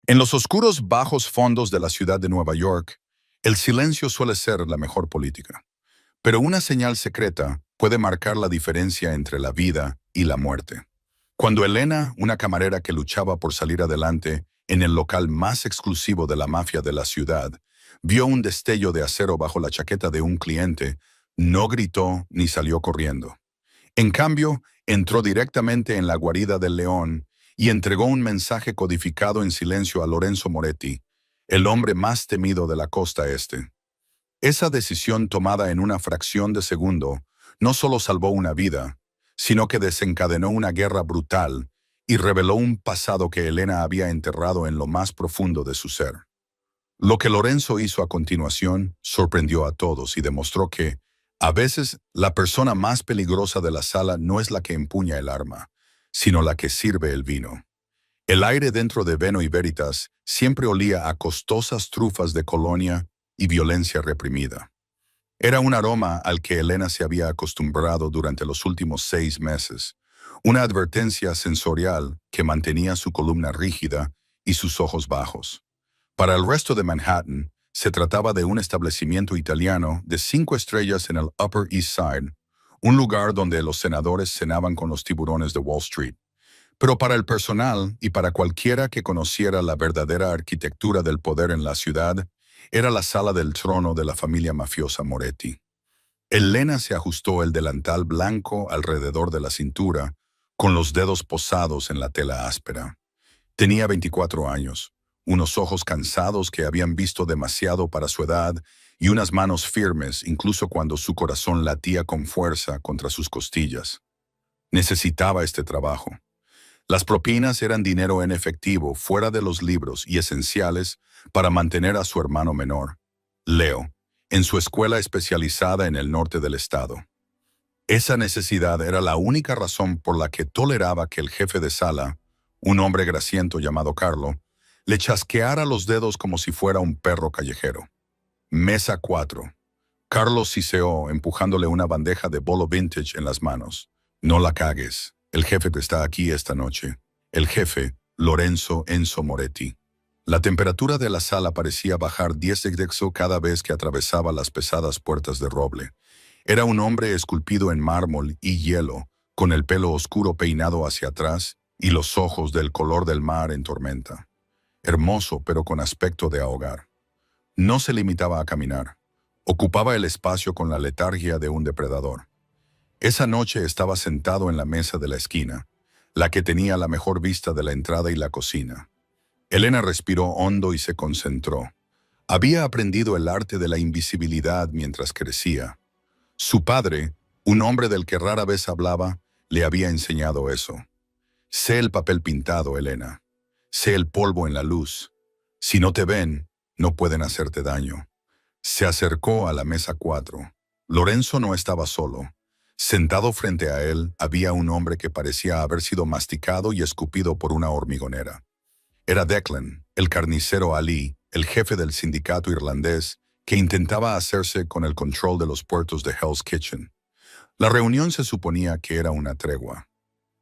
En los oscuros bajos fondos de la ciudad de Nueva York, el silencio suele ser la mejor política. Pero una señal secreta puede marcar la diferencia entre la vida y la muerte. Cuando Elena, una camarera que luchaba por salir adelante en el local más exclusivo de la mafia de la ciudad, vio un destello de acero bajo la chaqueta de un cliente, no gritó ni salió corriendo. En cambio, entró directamente en la guarida del león y entregó un mensaje codificado en silencio a Lorenzo Moretti, el hombre más temido de la costa este. Esa decisión tomada en una fracción de segundo no solo salvó una vida, sino que desencadenó una guerra brutal y reveló un pasado que Elena había enterrado en lo más profundo de su ser. Lo que Lorenzo hizo a continuación sorprendió a todos y demostró que, a veces, la persona más peligrosa de la sala no es la que empuña el arma, sino la que sirve el vino. El aire dentro de Veno y Veritas siempre olía a costosas trufas de colonia y violencia reprimida. Era un aroma al que Elena se había acostumbrado durante los últimos 6 meses, una advertencia sensorial que mantenía su columna rígida y sus ojos bajos. Para el resto de Manhattan, se trataba de un establecimiento italiano de 5 estrellas en el Upper East Side, un lugar donde los senadores cenaban con los tiburones de Wall Street. Pero para el personal y para cualquiera que conociera la verdadera arquitectura del poder en la ciudad, era la sala del trono de la familia mafiosa Moretti. Elena se ajustó el delantal blanco alrededor de la cintura, con los dedos posados en la tela áspera. Tenía 24 años, unos ojos cansados que habían visto demasiado para su edad y unas manos firmes incluso cuando su corazón latía con fuerza contra sus costillas. Necesitaba este trabajo. Las propinas eran dinero en efectivo fuera de los libros y esenciales para mantener a su hermano menor, Leo, en su escuela especializada en el norte del estado. Esa necesidad era la única razón por la que toleraba que el jefe de sala, un hombre grasiento llamado Carlo, le chasqueara los dedos como si fuera un perro callejero. Mesa 4. Carlos siseó empujándole una bandeja de bolo vintage en las manos. No la cagues. El jefe está aquí esta noche. El jefe, Lorenzo Enzo Moretti. La temperatura de la sala parecía bajar 10 grados cada vez que atravesaba las pesadas puertas de roble. Era un hombre esculpido en mármol y hielo, con el pelo oscuro peinado hacia atrás y los ojos del color del mar en tormenta. Hermoso, pero con aspecto de ahogar. No se limitaba a caminar. Ocupaba el espacio con la letargia de un depredador. Esa noche estaba sentado en la mesa de la esquina, la que tenía la mejor vista de la entrada y la cocina. Elena respiró hondo y se concentró. Había aprendido el arte de la invisibilidad mientras crecía. Su padre, un hombre del que rara vez hablaba, le había enseñado eso. Sé el papel pintado, Elena. Sé el polvo en la luz. Si no te ven, no pueden hacerte daño. Se acercó a la mesa 4. Lorenzo no estaba solo. Sentado frente a él había un hombre que parecía haber sido masticado y escupido por una hormigonera. Era Declan, el carnicero Ali, el jefe del sindicato irlandés, que intentaba hacerse con el control de los puertos de Hell's Kitchen. La reunión se suponía que era una tregua.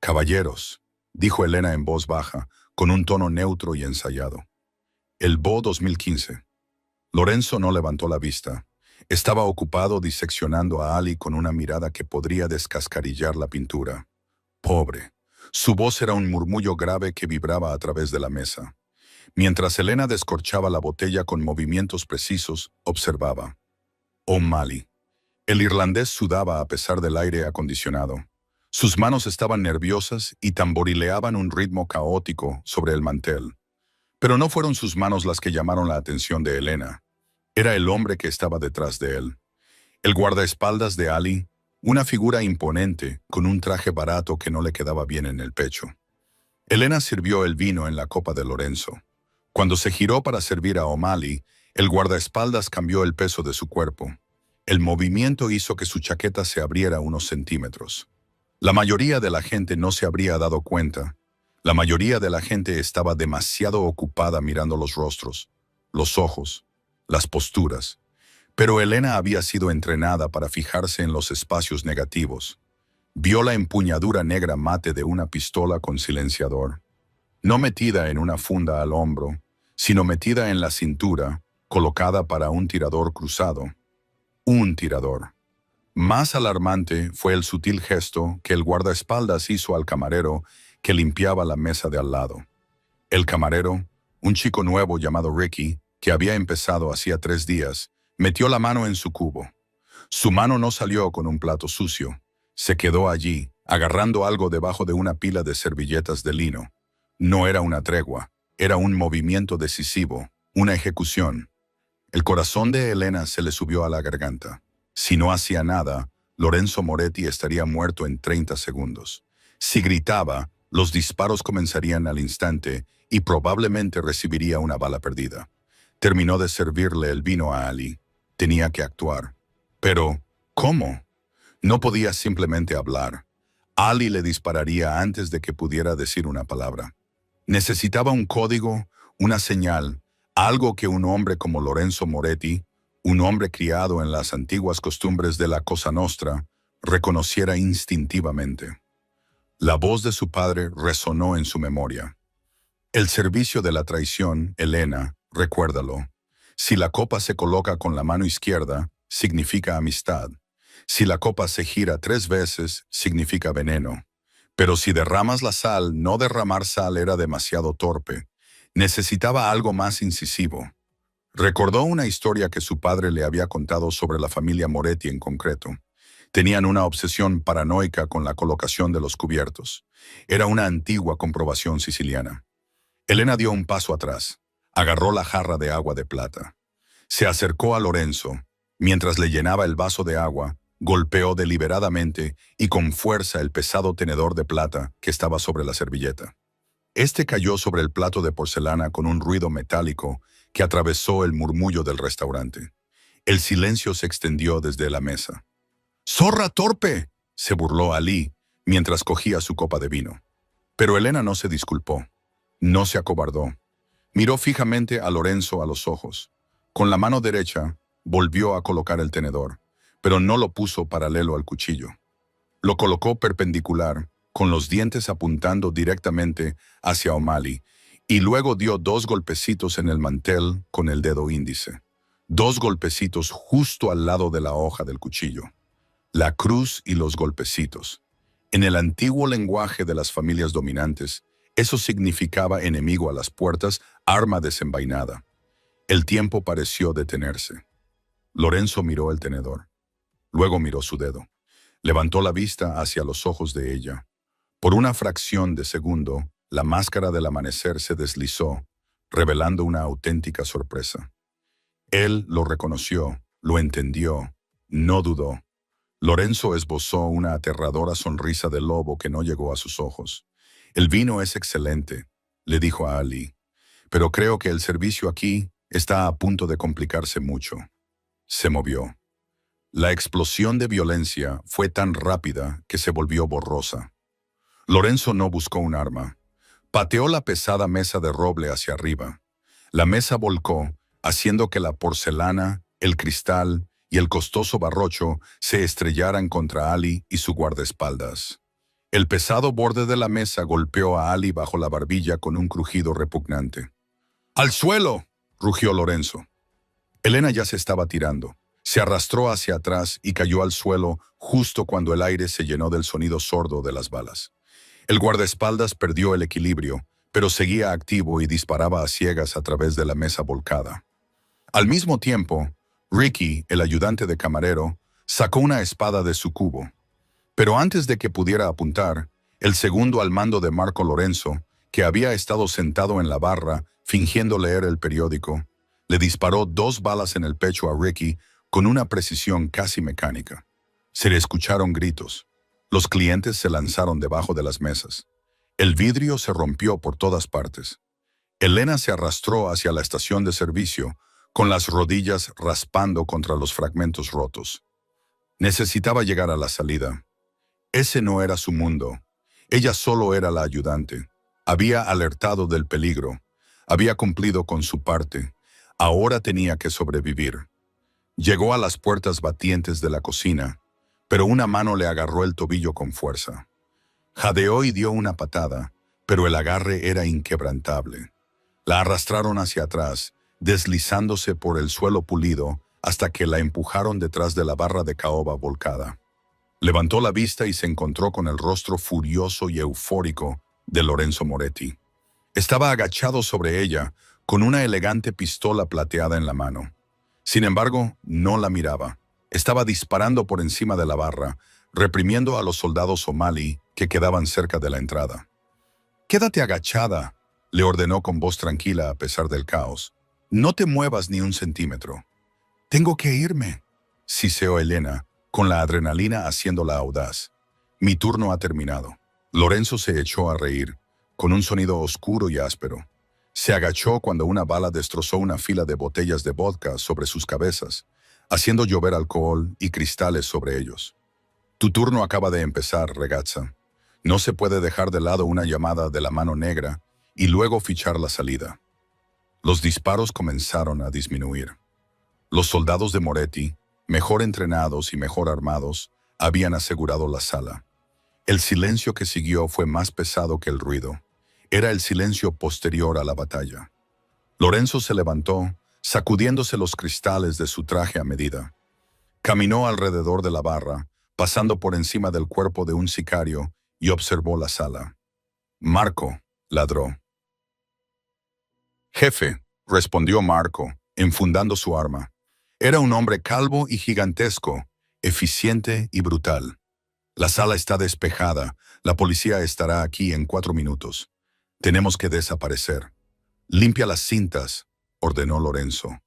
«Caballeros», dijo Elena en voz baja, con un tono neutro y ensayado. «El BO 2015». Lorenzo no levantó la vista. Estaba ocupado diseccionando a Ali con una mirada que podría descascarillar la pintura. Pobre. Su voz era un murmullo grave que vibraba a través de la mesa. Mientras Elena descorchaba la botella con movimientos precisos, observaba. O'Malley. El irlandés sudaba a pesar del aire acondicionado. Sus manos estaban nerviosas y tamborileaban un ritmo caótico sobre el mantel. Pero no fueron sus manos las que llamaron la atención de Elena. Era el hombre que estaba detrás de él. El guardaespaldas de Ali, una figura imponente, con un traje barato que no le quedaba bien en el pecho. Elena sirvió el vino en la copa de Lorenzo. Cuando se giró para servir a O'Malley, el guardaespaldas cambió el peso de su cuerpo. El movimiento hizo que su chaqueta se abriera unos centímetros. La mayoría de la gente no se habría dado cuenta. La mayoría de la gente estaba demasiado ocupada mirando los rostros, los ojos, las posturas. Pero Elena había sido entrenada para fijarse en los espacios negativos. Vio la empuñadura negra mate de una pistola con silenciador. No metida en una funda al hombro, sino metida en la cintura, colocada para un tirador cruzado. Un tirador. Más alarmante fue el sutil gesto que el guardaespaldas hizo al camarero que limpiaba la mesa de al lado. El camarero, un chico nuevo llamado Ricky, que había empezado hacía 3 días, metió la mano en su cubo. Su mano no salió con un plato sucio. Se quedó allí, agarrando algo debajo de una pila de servilletas de lino. No era una tregua, era un movimiento decisivo, una ejecución. El corazón de Elena se le subió a la garganta. Si no hacía nada, Lorenzo Moretti estaría muerto en 30 segundos. Si gritaba, los disparos comenzarían al instante y probablemente recibiría una bala perdida. Terminó de servirle el vino a Ali. Tenía que actuar. Pero, ¿cómo? No podía simplemente hablar. Ali le dispararía antes de que pudiera decir una palabra. Necesitaba un código, una señal, algo que un hombre como Lorenzo Moretti, un hombre criado en las antiguas costumbres de la Cosa Nostra, reconociera instintivamente. La voz de su padre resonó en su memoria. El servicio de la traición, Elena, recuérdalo. Si la copa se coloca con la mano izquierda, significa amistad. Si la copa se gira 3 veces, significa veneno. Pero si derramas la sal, no derramar sal era demasiado torpe. Necesitaba algo más incisivo. Recordó una historia que su padre le había contado sobre la familia Moretti en concreto. Tenían una obsesión paranoica con la colocación de los cubiertos. Era una antigua comprobación siciliana. Elena dio un paso atrás. Agarró la jarra de agua de plata. Se acercó a Lorenzo. Mientras le llenaba el vaso de agua, golpeó deliberadamente y con fuerza el pesado tenedor de plata que estaba sobre la servilleta. Este cayó sobre el plato de porcelana con un ruido metálico que atravesó el murmullo del restaurante. El silencio se extendió desde la mesa. ¡Zorra torpe!, se burló Ali mientras cogía su copa de vino. Pero Elena no se disculpó. No se acobardó. Miró fijamente a Lorenzo a los ojos. Con la mano derecha, volvió a colocar el tenedor, pero no lo puso paralelo al cuchillo. Lo colocó perpendicular, con los dientes apuntando directamente hacia O'Malley, y luego dio 2 golpecitos en el mantel con el dedo índice. 2 golpecitos justo al lado de la hoja del cuchillo. La cruz y los golpecitos. En el antiguo lenguaje de las familias dominantes, eso significaba enemigo a las puertas, arma desenvainada. El tiempo pareció detenerse. Lorenzo miró el tenedor. Luego miró su dedo. Levantó la vista hacia los ojos de ella. Por una fracción de segundo, la máscara del amanecer se deslizó, revelando una auténtica sorpresa. Él lo reconoció, lo entendió, no dudó. Lorenzo esbozó una aterradora sonrisa de lobo que no llegó a sus ojos. «El vino es excelente», le dijo a Ali, «pero creo que el servicio aquí está a punto de complicarse mucho». Se movió. La explosión de violencia fue tan rápida que se volvió borrosa. Lorenzo no buscó un arma. Pateó la pesada mesa de roble hacia arriba. La mesa volcó, haciendo que la porcelana, el cristal y el costoso barrocho se estrellaran contra Ali y su guardaespaldas. El pesado borde de la mesa golpeó a Ali bajo la barbilla con un crujido repugnante. «¡Al suelo!», rugió Lorenzo. Elena ya se estaba tirando. Se arrastró hacia atrás y cayó al suelo justo cuando el aire se llenó del sonido sordo de las balas. El guardaespaldas perdió el equilibrio, pero seguía activo y disparaba a ciegas a través de la mesa volcada. Al mismo tiempo, Ricky, el ayudante de camarero, sacó una espada de su cubo. Pero antes de que pudiera apuntar, el segundo al mando de Marco Lorenzo, que había estado sentado en la barra fingiendo leer el periódico, le disparó 2 balas en el pecho a Ricky con una precisión casi mecánica. Se le escucharon gritos. Los clientes se lanzaron debajo de las mesas. El vidrio se rompió por todas partes. Elena se arrastró hacia la estación de servicio, con las rodillas raspando contra los fragmentos rotos. Necesitaba llegar a la salida. Ese no era su mundo. Ella solo era la ayudante. Había alertado del peligro. Había cumplido con su parte. Ahora tenía que sobrevivir. Llegó a las puertas batientes de la cocina, pero una mano le agarró el tobillo con fuerza. Jadeó y dio una patada, pero el agarre era inquebrantable. La arrastraron hacia atrás, deslizándose por el suelo pulido hasta que la empujaron detrás de la barra de caoba volcada. Levantó la vista y se encontró con el rostro furioso y eufórico de Lorenzo Moretti. Estaba agachado sobre ella, con una elegante pistola plateada en la mano. Sin embargo, no la miraba. Estaba disparando por encima de la barra, reprimiendo a los soldados somalí que quedaban cerca de la entrada. «Quédate agachada», le ordenó con voz tranquila a pesar del caos. «No te muevas ni un centímetro». «Tengo que irme», siseó Elena, con la adrenalina haciéndola audaz. «Mi turno ha terminado». Lorenzo se echó a reír, con un sonido oscuro y áspero. Se agachó cuando una bala destrozó una fila de botellas de vodka sobre sus cabezas, haciendo llover alcohol y cristales sobre ellos. «Tu turno acaba de empezar, ragazza. No se puede dejar de lado una llamada de la mano negra y luego fichar la salida». Los disparos comenzaron a disminuir. Los soldados de Moretti, mejor entrenados y mejor armados, habían asegurado la sala. El silencio que siguió fue más pesado que el ruido. Era el silencio posterior a la batalla. Lorenzo se levantó, sacudiéndose los cristales de su traje a medida. Caminó alrededor de la barra, pasando por encima del cuerpo de un sicario, y observó la sala. «Marco», ladró. «Jefe», respondió Marco, enfundando su arma. Era un hombre calvo y gigantesco, eficiente y brutal. «La sala está despejada. La policía estará aquí en 4 minutos. Tenemos que desaparecer». «Limpia las cintas», ordenó Lorenzo.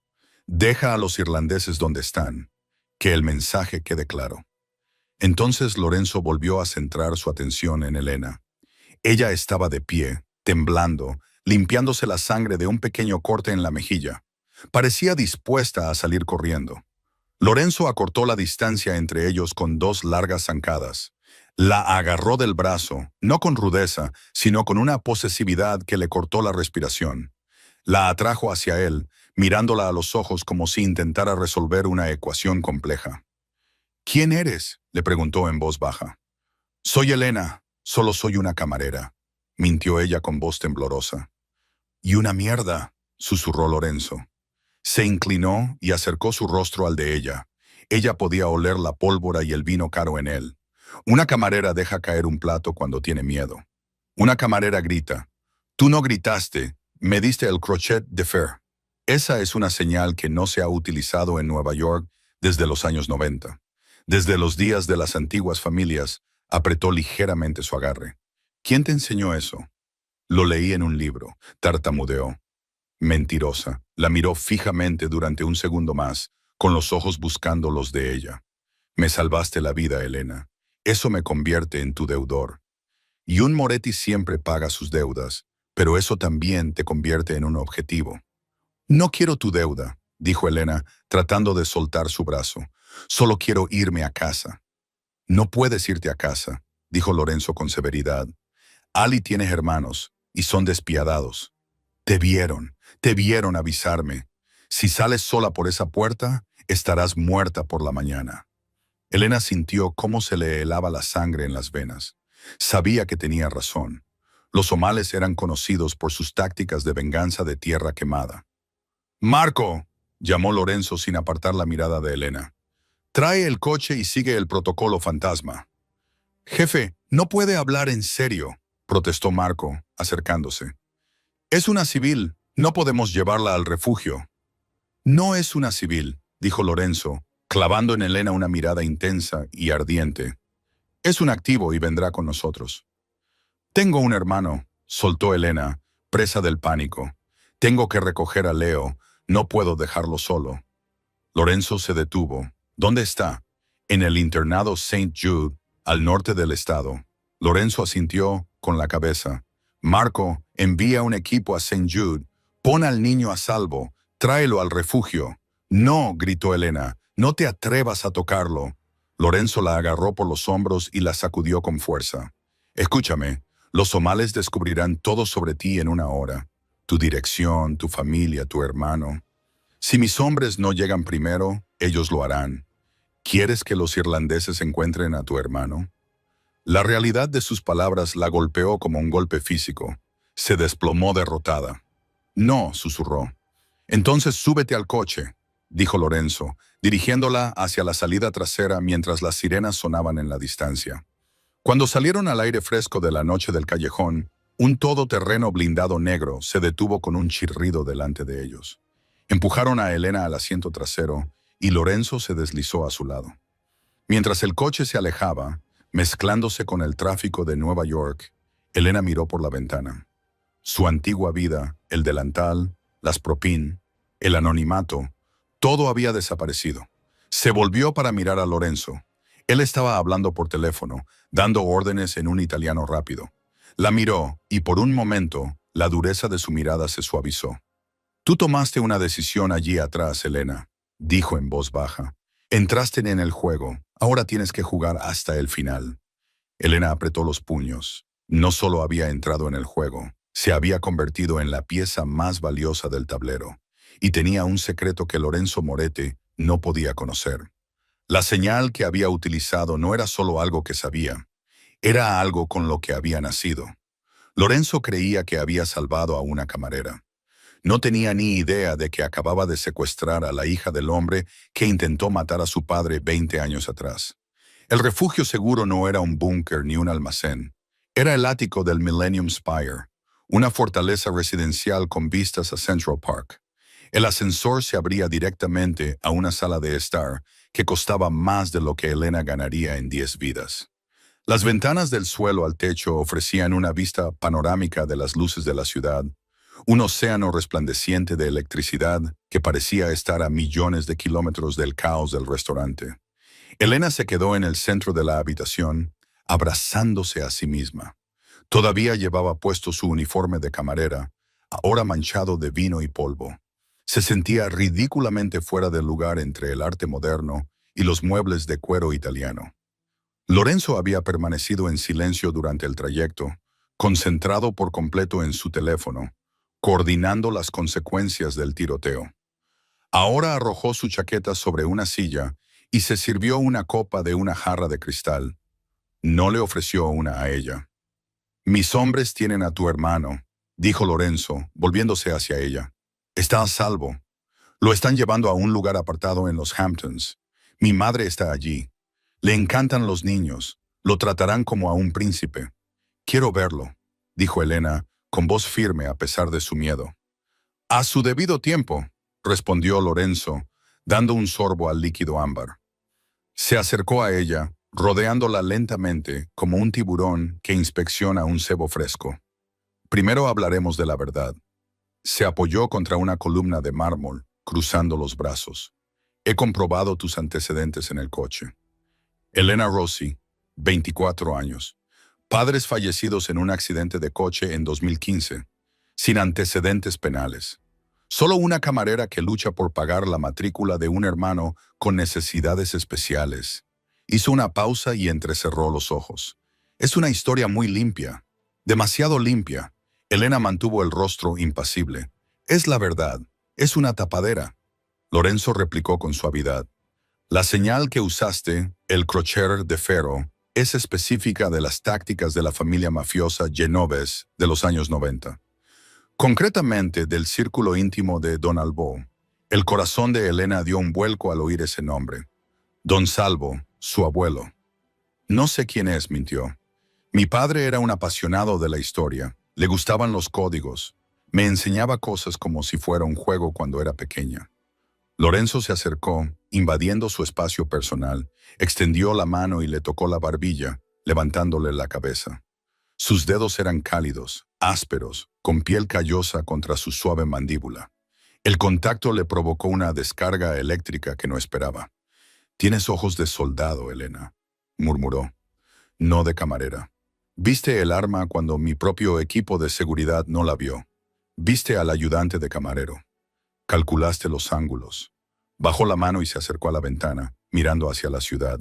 «Deja a los irlandeses donde están. Que el mensaje quede claro». Entonces Lorenzo volvió a centrar su atención en Elena. Ella estaba de pie, temblando, limpiándose la sangre de un pequeño corte en la mejilla. Parecía dispuesta a salir corriendo. Lorenzo acortó la distancia entre ellos con 2 largas zancadas. La agarró del brazo, no con rudeza, sino con una posesividad que le cortó la respiración. La atrajo hacia él, mirándola a los ojos como si intentara resolver una ecuación compleja. «¿Quién eres?», le preguntó en voz baja. «Soy Elena, solo soy una camarera», mintió ella con voz temblorosa. «Y una mierda», susurró Lorenzo. Se inclinó y acercó su rostro al de ella. Ella podía oler la pólvora y el vino caro en él. Una camarera deja caer un plato cuando tiene miedo. Una camarera grita. «Tú no gritaste, me diste el crochet de fer». Esa es una señal que no se ha utilizado en Nueva York desde los años 90. Desde los días de las antiguas familias, apretó ligeramente su agarre. «¿Quién te enseñó eso?» «Lo leí en un libro», tartamudeó. Mentirosa. La miró fijamente durante un segundo más, con los ojos buscando los de ella. «Me salvaste la vida, Elena. Eso me convierte en tu deudor. Y un Moretti siempre paga sus deudas, pero eso también te convierte en un objetivo». «No quiero tu deuda», dijo Elena, tratando de soltar su brazo. «Solo quiero irme a casa». «No puedes irte a casa», dijo Lorenzo con severidad. «Ali tiene hermanos, y son despiadados. Te vieron avisarme. Si sales sola por esa puerta, estarás muerta por la mañana». Elena sintió cómo se le helaba la sangre en las venas. Sabía que tenía razón. Los somales eran conocidos por sus tácticas de venganza de tierra quemada. «Marco», llamó Lorenzo sin apartar la mirada de Elena. «Trae el coche y sigue el protocolo fantasma». «Jefe, no puede hablar en serio», protestó Marco, acercándose. «Es una civil, no podemos llevarla al refugio». «No es una civil», dijo Lorenzo, clavando en Elena una mirada intensa y ardiente. «Es un activo y vendrá con nosotros». «Tengo un hermano», soltó Elena, presa del pánico. «Tengo que recoger a Leo, no puedo dejarlo solo». Lorenzo se detuvo. «¿Dónde está?» «En el internado St. Jude, al norte del estado». Lorenzo asintió con la cabeza. «Marco, envía un equipo a St. Jude. Pon al niño a salvo. Tráelo al refugio». «No», gritó Elena. «No te atrevas a tocarlo». Lorenzo la agarró por los hombros y la sacudió con fuerza. «Escúchame, los somales descubrirán todo sobre ti en una hora. Tu dirección, tu familia, tu hermano. Si mis hombres no llegan primero, ellos lo harán. ¿Quieres que los irlandeses encuentren a tu hermano?» La realidad de sus palabras la golpeó como un golpe físico. Se desplomó derrotada. No, susurró. Entonces súbete al coche, dijo Lorenzo, dirigiéndola hacia la salida trasera mientras las sirenas sonaban en la distancia. Cuando salieron al aire fresco de la noche del callejón, un todoterreno blindado negro se detuvo con un chirrido delante de ellos. Empujaron a Elena al asiento trasero y Lorenzo se deslizó a su lado. Mientras el coche se alejaba, mezclándose con el tráfico de Nueva York, Elena miró por la ventana. Su antigua vida, el delantal, las propín, el anonimato, todo había desaparecido. Se volvió para mirar a Lorenzo. Él estaba hablando por teléfono, dando órdenes en un italiano rápido. La miró y por un momento la dureza de su mirada se suavizó. Tú tomaste una decisión allí atrás, Elena, dijo en voz baja. Entraste en el juego, ahora tienes que jugar hasta el final. Elena apretó los puños. No solo había entrado en el juego, se había convertido en la pieza más valiosa del tablero, y tenía un secreto que Lorenzo Moretti no podía conocer. La señal que había utilizado no era solo algo que sabía, era algo con lo que había nacido. Lorenzo creía que había salvado a una camarera. No tenía ni idea de que acababa de secuestrar a la hija del hombre que intentó matar a su padre 20 años atrás. El refugio seguro no era un búnker ni un almacén. Era el ático del Millennium Spire, una fortaleza residencial con vistas a Central Park. El ascensor se abría directamente a una sala de estar que costaba más de lo que Elena ganaría en 10 vidas. Las ventanas del suelo al techo ofrecían una vista panorámica de las luces de la ciudad, un océano resplandeciente de electricidad que parecía estar a millones de kilómetros del caos del restaurante. Elena se quedó en el centro de la habitación, abrazándose a sí misma. Todavía llevaba puesto su uniforme de camarera, ahora manchado de vino y polvo. Se sentía ridículamente fuera de lugar entre el arte moderno y los muebles de cuero italiano. Lorenzo había permanecido en silencio durante el trayecto, concentrado por completo en su teléfono, coordinando las consecuencias del tiroteo. Ahora arrojó su chaqueta sobre una silla y se sirvió una copa de una jarra de cristal. No le ofreció una a ella. «Mis hombres tienen a tu hermano», dijo Lorenzo, volviéndose hacia ella. «Está a salvo. Lo están llevando a un lugar apartado en los Hamptons. Mi madre está allí. Le encantan los niños. Lo tratarán como a un príncipe. Quiero verlo», dijo Elena, con voz firme a pesar de su miedo. «A su debido tiempo», respondió Lorenzo, dando un sorbo al líquido ámbar. Se acercó a ella, rodeándola lentamente como un tiburón que inspecciona un cebo fresco. «Primero hablaremos de la verdad». Se apoyó contra una columna de mármol, cruzando los brazos. «He comprobado tus antecedentes en el coche». Elena Rossi, 24 años. Padres fallecidos en un accidente de coche en 2015, sin antecedentes penales. Solo una camarera que lucha por pagar la matrícula de un hermano con necesidades especiales. Hizo una pausa y entrecerró los ojos. Es una historia muy limpia, demasiado limpia. Elena mantuvo el rostro impasible. «Es la verdad, es una tapadera». Lorenzo replicó con suavidad. «La señal que usaste, el crochet de ferro, es específica de las tácticas de la familia mafiosa Genovese de los años 90. Concretamente del círculo íntimo de Don Albo». El corazón de Elena dio un vuelco al oír ese nombre. «Don Salvo, su abuelo». «No sé quién es», mintió. «Mi padre era un apasionado de la historia. Le gustaban los códigos. Me enseñaba cosas como si fuera un juego cuando era pequeña». Lorenzo se acercó, invadiendo su espacio personal, extendió la mano y le tocó la barbilla, levantándole la cabeza. Sus dedos eran cálidos, ásperos, con piel callosa contra su suave mandíbula. El contacto le provocó una descarga eléctrica que no esperaba. «Tienes ojos de soldado, Elena», murmuró. «No de camarera. Viste el arma cuando mi propio equipo de seguridad no la vio. Viste al ayudante de camarero. Calculaste los ángulos». Bajó la mano y se acercó a la ventana, mirando hacia la ciudad.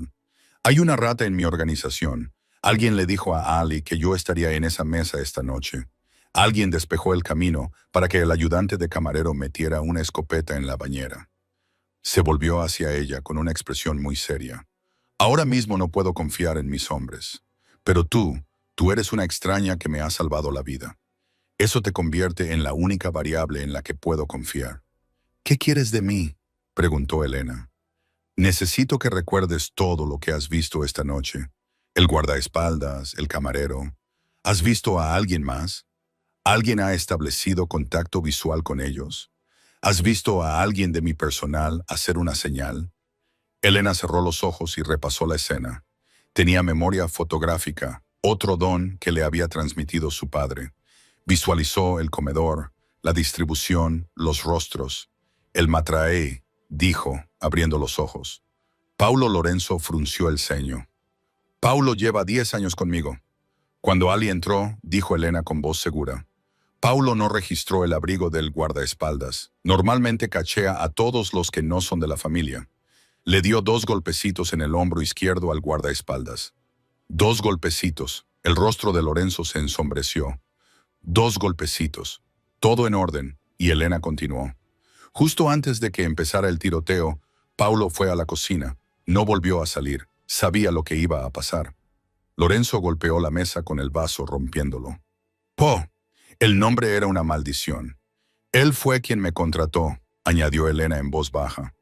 «Hay una rata en mi organización. Alguien le dijo a Ali que yo estaría en esa mesa esta noche. Alguien despejó el camino para que el ayudante de camarero metiera una escopeta en la bañera». Se volvió hacia ella con una expresión muy seria. «Ahora mismo no puedo confiar en mis hombres. Pero tú eres una extraña que me ha salvado la vida». Eso te convierte en la única variable en la que puedo confiar. ¿Qué quieres de mí?, preguntó Elena. Necesito que recuerdes todo lo que has visto esta noche. El guardaespaldas, el camarero. ¿Has visto a alguien más? ¿Alguien ha establecido contacto visual con ellos? ¿Has visto a alguien de mi personal hacer una señal? Elena cerró los ojos y repasó la escena. Tenía memoria fotográfica, otro don que le había transmitido su padre. Visualizó el comedor, la distribución, los rostros. El matraé, dijo, abriendo los ojos. Paulo Lorenzo frunció el ceño. Paulo lleva 10 años conmigo. Cuando Ali entró, dijo Elena con voz segura. Paulo no registró el abrigo del guardaespaldas. Normalmente cachea a todos los que no son de la familia. Le dio 2 golpecitos en el hombro izquierdo al guardaespaldas. 2 golpecitos. El rostro de Lorenzo se ensombreció. 2 golpecitos. Todo en orden, y Elena continuó. Justo antes de que empezara el tiroteo, Paulo fue a la cocina. No volvió a salir. Sabía lo que iba a pasar. Lorenzo golpeó la mesa con el vaso, rompiéndolo. ¡Po! El nombre era una maldición. Él fue quien me contrató, añadió Elena en voz baja.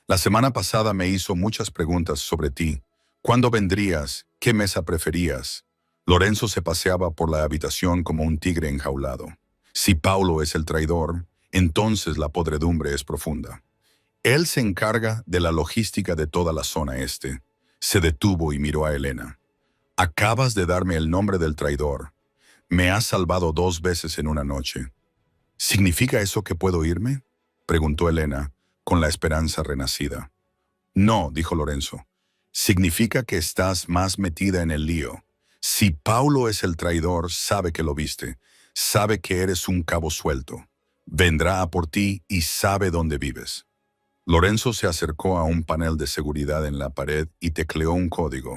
La semana pasada me hizo muchas preguntas sobre ti. ¿Cuándo vendrías? ¿Qué mesa preferías? Lorenzo se paseaba por la habitación como un tigre enjaulado. Si Paulo es el traidor, entonces la podredumbre es profunda. Él se encarga de la logística de toda la zona este. Se detuvo y miró a Elena. Acabas de darme el nombre del traidor. Me has salvado 2 veces en una noche. ¿Significa eso que puedo irme?, preguntó Elena, con la esperanza renacida. No, dijo Lorenzo. Significa que estás más metida en el lío. Si Paulo es el traidor, sabe que lo viste. Sabe que eres un cabo suelto. Vendrá a por ti y sabe dónde vives. Lorenzo se acercó a un panel de seguridad en la pared y tecleó un código.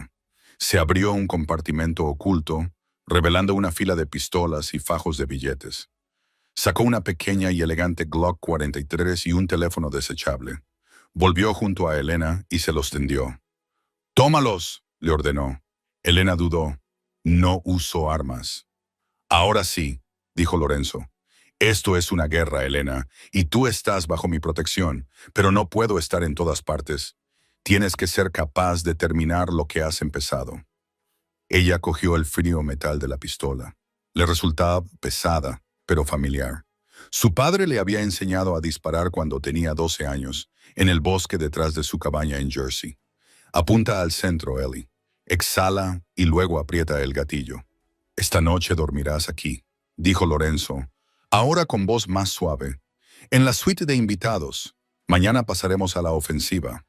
Se abrió un compartimento oculto, revelando una fila de pistolas y fajos de billetes. Sacó una pequeña y elegante Glock 43 y un teléfono desechable. Volvió junto a Elena y se los tendió. «¡Tómalos!», le ordenó. Elena dudó. «No uso armas». «Ahora sí», dijo Lorenzo. «Esto es una guerra, Elena, y tú estás bajo mi protección, pero no puedo estar en todas partes. Tienes que ser capaz de terminar lo que has empezado». Ella cogió el frío metal de la pistola. Le resultaba pesada, pero familiar. Su padre le había enseñado a disparar cuando tenía 12 años, en el bosque detrás de su cabaña en Jersey. Apunta al centro, Ellie. Exhala y luego aprieta el gatillo. «Esta noche dormirás aquí», dijo Lorenzo, ahora con voz más suave. «En la suite de invitados. Mañana pasaremos a la ofensiva.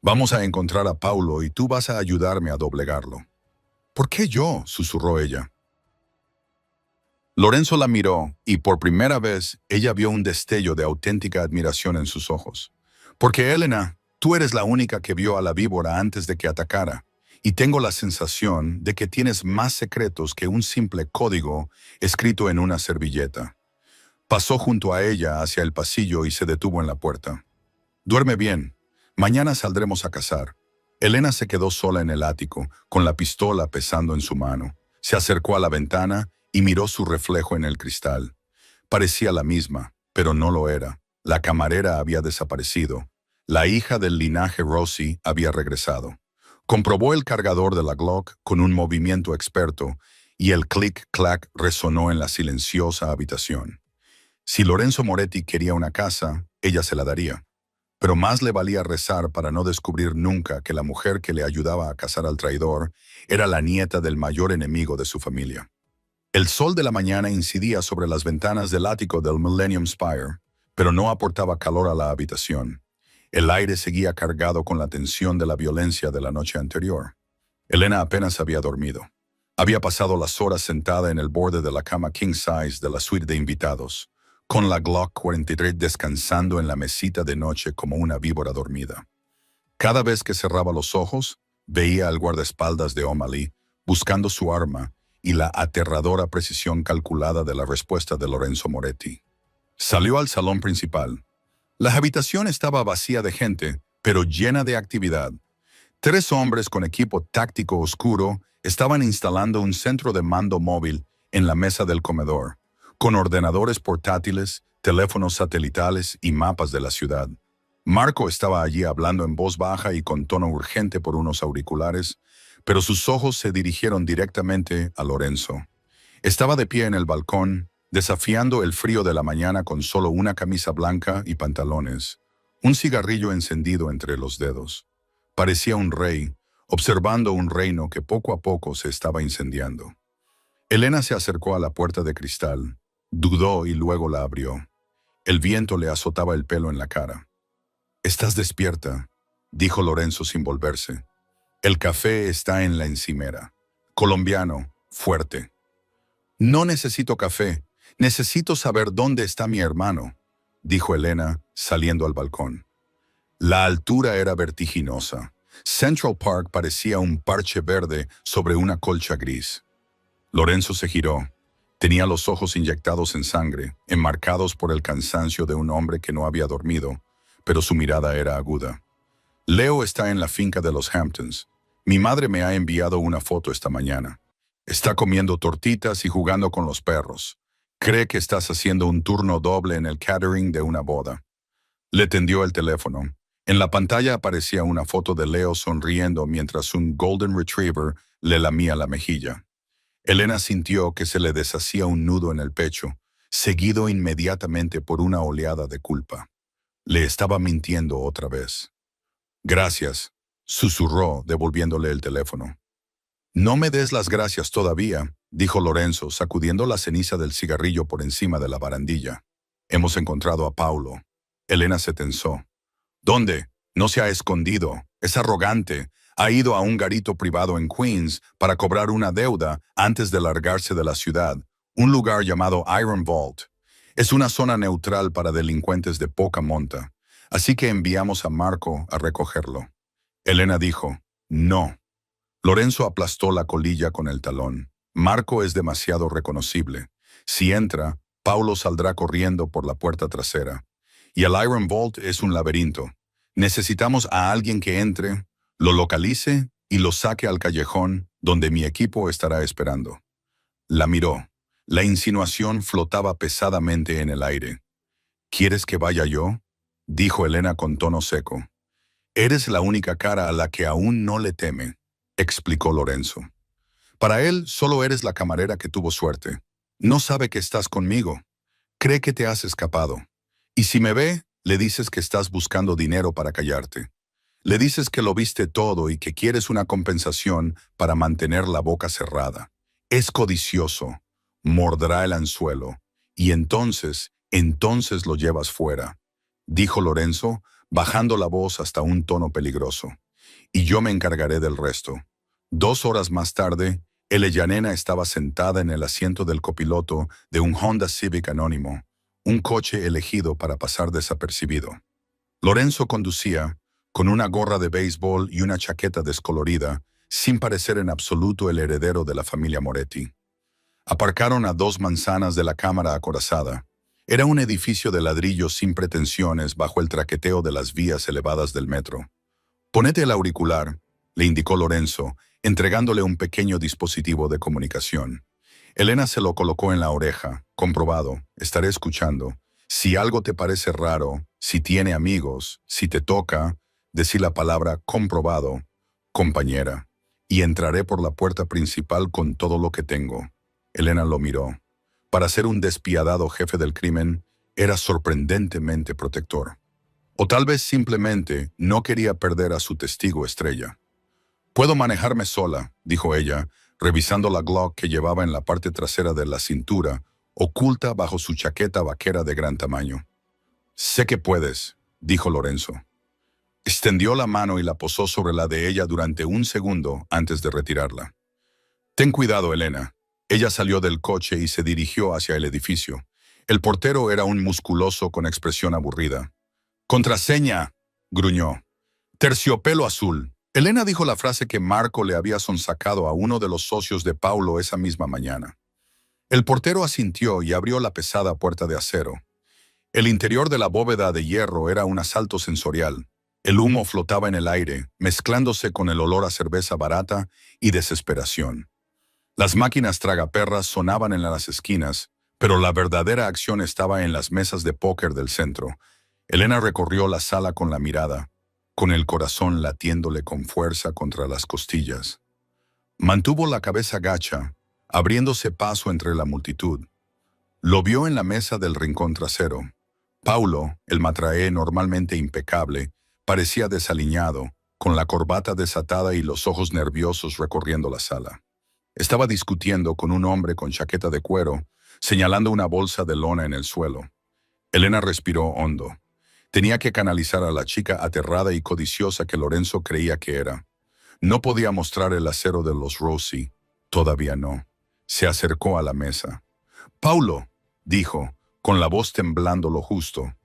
Vamos a encontrar a Paulo y tú vas a ayudarme a doblegarlo». «¿Por qué yo?», susurró ella. Lorenzo la miró y por primera vez ella vio un destello de auténtica admiración en sus ojos. «Porque, Elena, tú eres la única que vio a la víbora antes de que atacara, y tengo la sensación de que tienes más secretos que un simple código escrito en una servilleta». Pasó junto a ella hacia el pasillo y se detuvo en la puerta. «Duerme bien. Mañana saldremos a cazar». Elena se quedó sola en el ático, con la pistola pesando en su mano. Se acercó a la ventana y miró su reflejo en el cristal. Parecía la misma, pero no lo era. La camarera había desaparecido. La hija del linaje Rossi había regresado. Comprobó el cargador de la Glock con un movimiento experto y el clic-clac resonó en la silenciosa habitación. Si Lorenzo Moretti quería una casa, ella se la daría. Pero más le valía rezar para no descubrir nunca que la mujer que le ayudaba a cazar al traidor era la nieta del mayor enemigo de su familia. El sol de la mañana incidía sobre las ventanas del ático del Millennium Spire, pero no aportaba calor a la habitación. El aire seguía cargado con la tensión de la violencia de la noche anterior. Elena apenas había dormido. Había pasado las horas sentada en el borde de la cama king size de la suite de invitados, con la Glock 43 descansando en la mesita de noche como una víbora dormida. Cada vez que cerraba los ojos, veía al guardaespaldas de O'Malley buscando su arma y la aterradora precisión calculada de la respuesta de Lorenzo Moretti. Salió al salón principal. La habitación estaba vacía de gente, pero llena de actividad. 3 hombres con equipo táctico oscuro estaban instalando un centro de mando móvil en la mesa del comedor. con ordenadores portátiles, teléfonos satelitales y mapas de la ciudad. Marco estaba allí hablando en voz baja y con tono urgente por unos auriculares, pero sus ojos se dirigieron directamente a Lorenzo. Estaba de pie en el balcón, desafiando el frío de la mañana con solo una camisa blanca y pantalones, un cigarrillo encendido entre los dedos. Parecía un rey, observando un reino que poco a poco se estaba incendiando. Elena se acercó a la puerta de cristal, dudó y luego la abrió. El viento le azotaba el pelo en la cara. «Estás despierta», dijo Lorenzo sin volverse. «El café está en la encimera. Colombiano, fuerte». «No necesito café. Necesito saber dónde está mi hermano», dijo Elena, saliendo al balcón. La altura era vertiginosa. Central Park parecía un parche verde sobre una colcha gris. Lorenzo se giró. Tenía los ojos inyectados en sangre, enmarcados por el cansancio de un hombre que no había dormido, pero su mirada era aguda. «Leo está en la finca de los Hamptons. Mi madre me ha enviado una foto esta mañana. Está comiendo tortitas y jugando con los perros. Cree que estás haciendo un turno doble en el catering de una boda». Le tendió el teléfono. En la pantalla aparecía una foto de Leo sonriendo mientras un Golden Retriever le lamía la mejilla. Elena sintió que se le deshacía un nudo en el pecho, seguido inmediatamente por una oleada de culpa. Le estaba mintiendo otra vez. «Gracias», susurró, devolviéndole el teléfono. «No me des las gracias todavía», dijo Lorenzo, sacudiendo la ceniza del cigarrillo por encima de la barandilla. «Hemos encontrado a Paulo». Elena se tensó. «¿Dónde? No se ha escondido. Es arrogante. Ha ido a un garito privado en Queens para cobrar una deuda antes de largarse de la ciudad, un lugar llamado Iron Vault. Es una zona neutral para delincuentes de poca monta, así que enviamos a Marco a recogerlo». Elena dijo, «No». Lorenzo aplastó la colilla con el talón. «Marco es demasiado reconocible. Si entra, Paulo saldrá corriendo por la puerta trasera. Y el Iron Vault es un laberinto. Necesitamos a alguien que entre, lo localice y lo saque al callejón donde mi equipo estará esperando». La miró. La insinuación flotaba pesadamente en el aire. «¿Quieres que vaya yo?», dijo Elena con tono seco. «Eres la única cara a la que aún no le teme», explicó Lorenzo. «Para él solo eres la camarera que tuvo suerte. No sabe que estás conmigo. Cree que te has escapado. Y si me ve, le dices que estás buscando dinero para callarte. Le dices que lo viste todo y que quieres una compensación para mantener la boca cerrada. Es codicioso. Morderá el anzuelo. Y entonces lo llevas fuera», dijo Lorenzo, bajando la voz hasta un tono peligroso. «Y yo me encargaré del resto». 2 horas más tarde, Elena estaba sentada en el asiento del copiloto de un Honda Civic anónimo, un coche elegido para pasar desapercibido. Lorenzo conducía, con una gorra de béisbol y una chaqueta descolorida, sin parecer en absoluto el heredero de la familia Moretti. Aparcaron a 2 manzanas de la Cámara acorazada. Era un edificio de ladrillo sin pretensiones bajo el traqueteo de las vías elevadas del metro. «Ponete el auricular», le indicó Lorenzo, entregándole un pequeño dispositivo de comunicación. Elena se lo colocó en la oreja. «Comprobado, estaré escuchando. Si algo te parece raro, si tiene amigos, si te toca, decí la palabra comprobado, compañera, y entraré por la puerta principal con todo lo que tengo». Elena lo miró. Para ser un despiadado jefe del crimen, era sorprendentemente protector. O tal vez simplemente no quería perder a su testigo estrella. «Puedo manejarme sola», dijo ella, revisando la Glock que llevaba en la parte trasera de la cintura, oculta bajo su chaqueta vaquera de gran tamaño. «Sé que puedes», dijo Lorenzo. Extendió la mano y la posó sobre la de ella durante un segundo antes de retirarla. «Ten cuidado, Elena». Ella salió del coche y se dirigió hacia el edificio. El portero era un musculoso con expresión aburrida. «Contraseña», gruñó. «Terciopelo azul». Elena dijo la frase que Marco le había sonsacado a uno de los socios de Paulo esa misma mañana. El portero asintió y abrió la pesada puerta de acero. El interior de la bóveda de hierro era un asalto sensorial. El humo flotaba en el aire, mezclándose con el olor a cerveza barata y desesperación. Las máquinas tragaperras sonaban en las esquinas, Pero la verdadera acción estaba en las mesas de póker del centro. Elena recorrió la sala con la mirada, con el corazón latiéndole con fuerza contra las costillas. Mantuvo la cabeza gacha, abriéndose paso entre la multitud. Lo vio en la mesa del rincón trasero. Paulo, el matraé normalmente impecable, parecía desaliñado, con la corbata desatada y los ojos nerviosos recorriendo la sala. Estaba discutiendo con un hombre con chaqueta de cuero, señalando una bolsa de lona en el suelo. Elena respiró hondo. Tenía que canalizar a la chica aterrada y codiciosa que Lorenzo creía que era. No podía mostrar el acero de los Rossi. Todavía no. Se acercó a la mesa. «Paulo», dijo, con la voz temblando lo justo.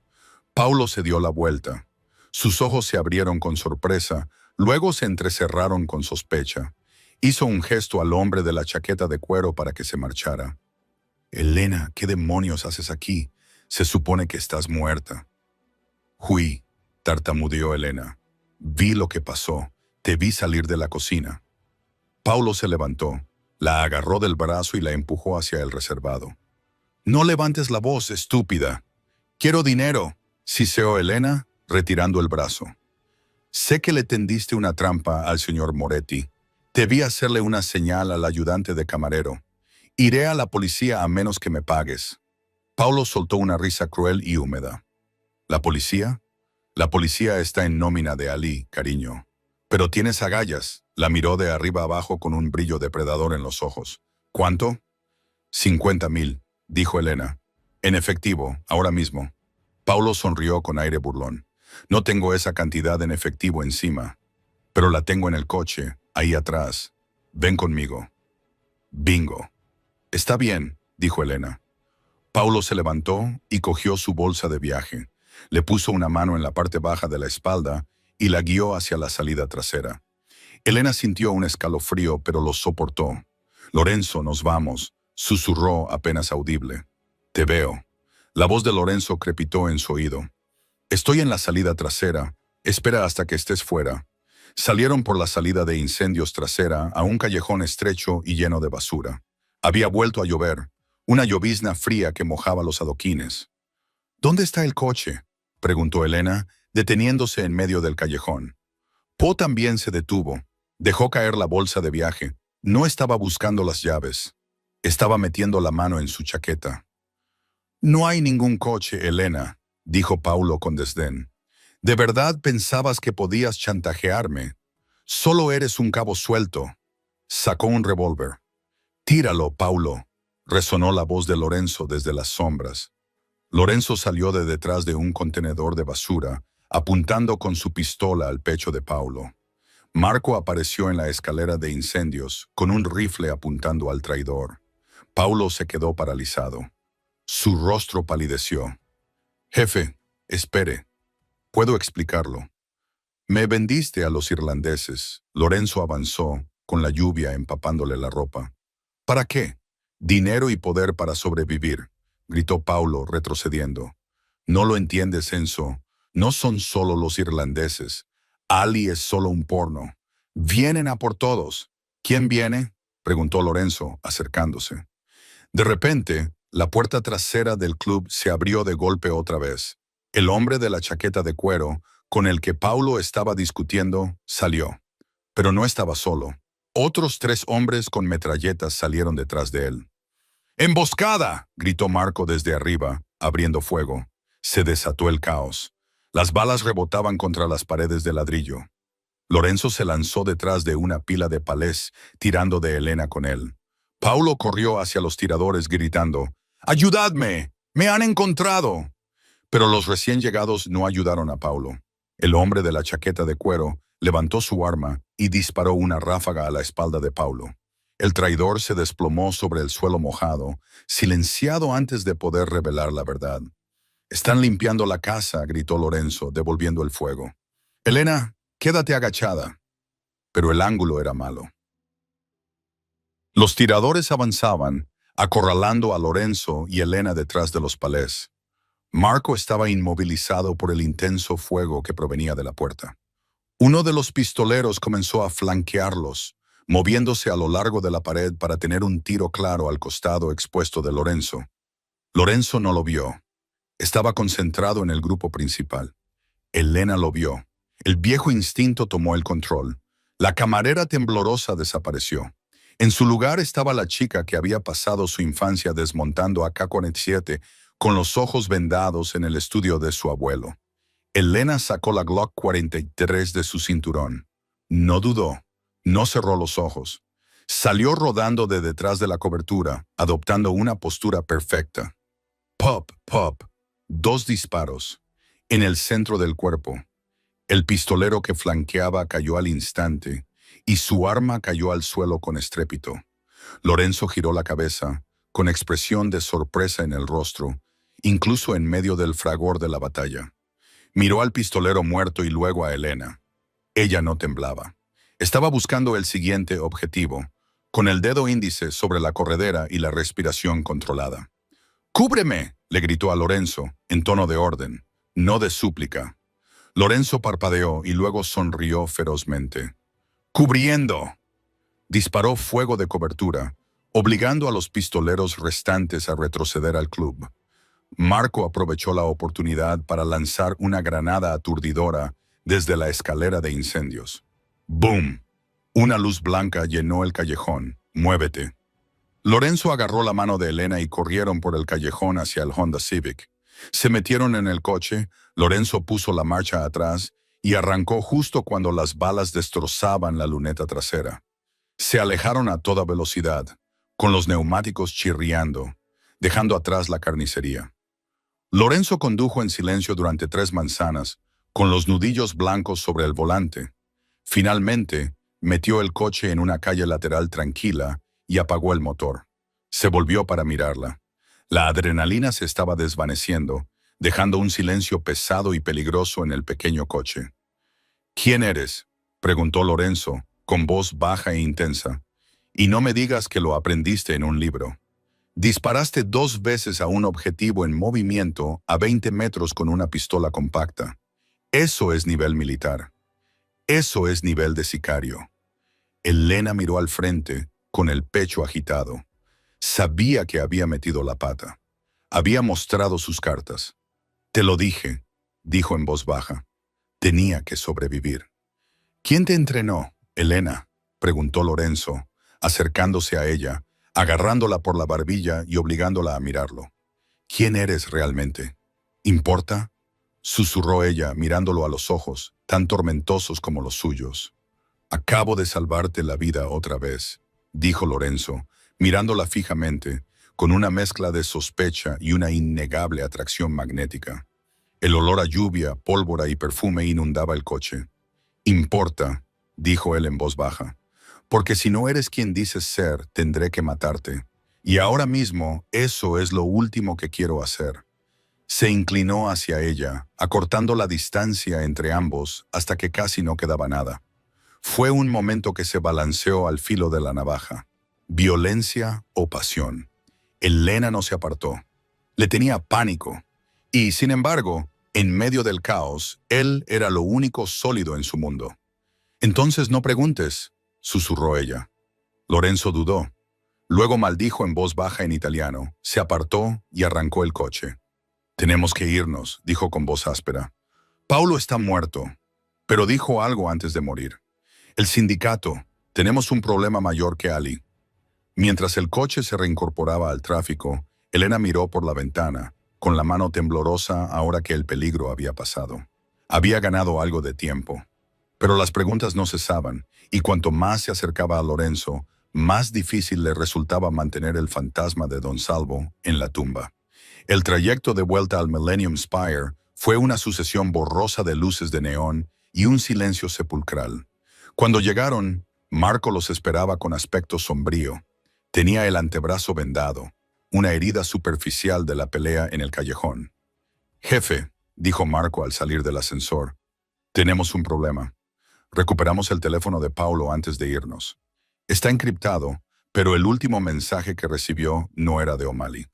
Paulo se dio la vuelta. Sus ojos se abrieron con sorpresa, luego se entrecerraron con sospecha. Hizo un gesto al hombre de la chaqueta de cuero para que se marchara. «Elena, ¿qué demonios haces aquí? Se supone que estás muerta». «Hui», tartamudeó Elena. «Vi lo que pasó. Te vi salir de la cocina». Paulo se levantó, la agarró del brazo y la empujó hacia el reservado. «No levantes la voz, estúpida». «Quiero dinero», siseó Elena, retirando el brazo. «Sé que le tendiste una trampa al señor Moretti. Te vi hacerle una señal al ayudante de camarero. Iré a la policía a menos que me pagues». Paulo soltó una risa cruel y húmeda. «¿La policía?» «La policía está en nómina de Ali, cariño. Pero tienes agallas». La miró de arriba abajo con un brillo depredador en los ojos. «¿Cuánto?» 50.000, dijo Elena. «En efectivo, ahora mismo». Paulo sonrió con aire burlón. «No tengo esa cantidad en efectivo encima, pero la tengo en el coche, ahí atrás. Ven conmigo». «Bingo». «Está bien», dijo Elena. Paulo se levantó y cogió su bolsa de viaje. Le puso una mano en la parte baja de la espalda y la guió hacia la salida trasera. Elena sintió un escalofrío, pero lo soportó. «Lorenzo, nos vamos», susurró apenas audible. «Te veo». La voz de Lorenzo crepitó en su oído. «Estoy en la salida trasera. Espera hasta que estés fuera». Salieron por la salida de incendios trasera a un callejón estrecho y lleno de basura. Había vuelto a llover, una llovizna fría que mojaba los adoquines. «¿Dónde está el coche?», preguntó Elena, deteniéndose en medio del callejón. Po también se detuvo. Dejó caer la bolsa de viaje. No estaba buscando las llaves. Estaba metiendo la mano en su chaqueta. «No hay ningún coche, Elena», dijo Paulo con desdén. «¿De verdad pensabas que podías chantajearme? Solo eres un cabo suelto». Sacó un revólver. «Tíralo, Paulo», resonó la voz de Lorenzo desde las sombras. Lorenzo salió de detrás de un contenedor de basura, apuntando con su pistola al pecho de Paulo. Marco apareció en la escalera de incendios, con un rifle apuntando al traidor. Paulo se quedó paralizado. Su rostro palideció. «Jefe, espere. Puedo explicarlo». «Me vendiste a los irlandeses». Lorenzo avanzó, con la lluvia empapándole la ropa. «¿Para qué?» «Dinero y poder para sobrevivir», gritó Paulo, retrocediendo. «No lo entiendes, Enzo. No son solo los irlandeses. Ali es solo un porno. Vienen a por todos». «¿Quién viene?», preguntó Lorenzo, acercándose. De repente, la puerta trasera del club se abrió de golpe otra vez. El hombre de la chaqueta de cuero, con el que Paulo estaba discutiendo, salió. Pero no estaba solo. Otros 3 hombres con metralletas salieron detrás de él. «¡Emboscada!», gritó Marco desde arriba, abriendo fuego. Se desató el caos. Las balas rebotaban contra las paredes de ladrillo. Lorenzo se lanzó detrás de una pila de palés, tirando de Elena con él. Paulo corrió hacia los tiradores gritando: «¡Ayudadme! ¡Me han encontrado!». Pero los recién llegados no ayudaron a Paulo. El hombre de la chaqueta de cuero levantó su arma y disparó una ráfaga a la espalda de Paulo. El traidor se desplomó sobre el suelo mojado, silenciado antes de poder revelar la verdad. «Están limpiando la casa», gritó Lorenzo, devolviendo el fuego. «Elena, quédate agachada». Pero el ángulo era malo. Los tiradores avanzaban, acorralando a Lorenzo y Elena detrás de los palés. Marco estaba inmovilizado por el intenso fuego que provenía de la puerta. Uno de los pistoleros comenzó a flanquearlos, moviéndose a lo largo de la pared para tener un tiro claro al costado expuesto de Lorenzo. Lorenzo no lo vio. Estaba concentrado en el grupo principal. Elena lo vio. El viejo instinto tomó el control. La camarera temblorosa desapareció. En su lugar estaba la chica que había pasado su infancia desmontando a K-47 con los ojos vendados en el estudio de su abuelo. Elena sacó la Glock 43 de su cinturón. No dudó. No cerró los ojos. Salió rodando de detrás de la cobertura, adoptando una postura perfecta. Pop, pop. 2 disparos. En el centro del cuerpo. El pistolero que flanqueaba cayó al instante, y su arma cayó al suelo con estrépito. Lorenzo giró la cabeza, con expresión de sorpresa en el rostro, incluso en medio del fragor de la batalla. Miró al pistolero muerto y luego a Elena. Ella no temblaba. Estaba buscando el siguiente objetivo, con el dedo índice sobre la corredera y la respiración controlada. «¡Cúbreme!», le gritó a Lorenzo, en tono de orden, no de súplica. Lorenzo parpadeó y luego sonrió ferozmente. «¡Cubriendo!». Disparó fuego de cobertura, obligando a los pistoleros restantes a retroceder al club. Marco aprovechó la oportunidad para lanzar una granada aturdidora desde la escalera de incendios. ¡Boom! Una luz blanca llenó el callejón. «Muévete». Lorenzo agarró la mano de Elena y corrieron por el callejón hacia el Honda Civic. Se metieron en el coche, Lorenzo puso la marcha atrás y arrancó justo cuando las balas destrozaban la luneta trasera. Se alejaron a toda velocidad, con los neumáticos chirriando, dejando atrás la carnicería. Lorenzo condujo en silencio durante 3 manzanas, con los nudillos blancos sobre el volante. Finalmente, metió el coche en una calle lateral tranquila y apagó el motor. Se volvió para mirarla. La adrenalina se estaba desvaneciendo, dejando un silencio pesado y peligroso en el pequeño coche. «¿Quién eres?», preguntó Lorenzo, con voz baja e intensa. «Y no me digas que lo aprendiste en un libro. Disparaste 2 veces a un objetivo en movimiento a 20 metros con una pistola compacta. Eso es nivel militar. Eso es nivel de sicario». Elena miró al frente, con el pecho agitado. Sabía que había metido la pata. Había mostrado sus cartas. «Te lo dije», dijo en voz baja. «Tenía que sobrevivir». «¿Quién te entrenó, Elena?», preguntó Lorenzo, acercándose a ella, agarrándola por la barbilla y obligándola a mirarlo. «¿Quién eres realmente? ¿Importa?», susurró ella, mirándolo a los ojos, tan tormentosos como los suyos. «Acabo de salvarte la vida otra vez», dijo Lorenzo, mirándola fijamente, con una mezcla de sospecha y una innegable atracción magnética. El olor a lluvia, pólvora y perfume inundaba el coche. «Importa», dijo él en voz baja, «porque si no eres quien dices ser, tendré que matarte. Y ahora mismo, eso es lo último que quiero hacer». Se inclinó hacia ella, acortando la distancia entre ambos hasta que casi no quedaba nada. Fue un momento que se balanceó al filo de la navaja. Violencia o pasión. Elena no se apartó. Le tenía pánico. Y, sin embargo, en medio del caos, él era lo único sólido en su mundo. «Entonces no preguntes», susurró ella. Lorenzo dudó. Luego maldijo en voz baja en italiano, se apartó y arrancó el coche. «Tenemos que irnos», dijo con voz áspera. «Paulo está muerto», pero dijo algo antes de morir. «El sindicato, tenemos un problema mayor que Ali». Mientras el coche se reincorporaba al tráfico, Elena miró por la ventana, con la mano temblorosa ahora que el peligro había pasado. Había ganado algo de tiempo. Pero las preguntas no cesaban, y cuanto más se acercaba a Lorenzo, más difícil le resultaba mantener el fantasma de Don Salvo en la tumba. El trayecto de vuelta al Millennium Spire fue una sucesión borrosa de luces de neón y un silencio sepulcral. Cuando llegaron, Marco los esperaba con aspecto sombrío. Tenía el antebrazo vendado, una herida superficial de la pelea en el callejón. «Jefe», dijo Marco al salir del ascensor, «tenemos un problema. Recuperamos el teléfono de Paulo antes de irnos. Está encriptado, pero el último mensaje que recibió no era de O'Malley.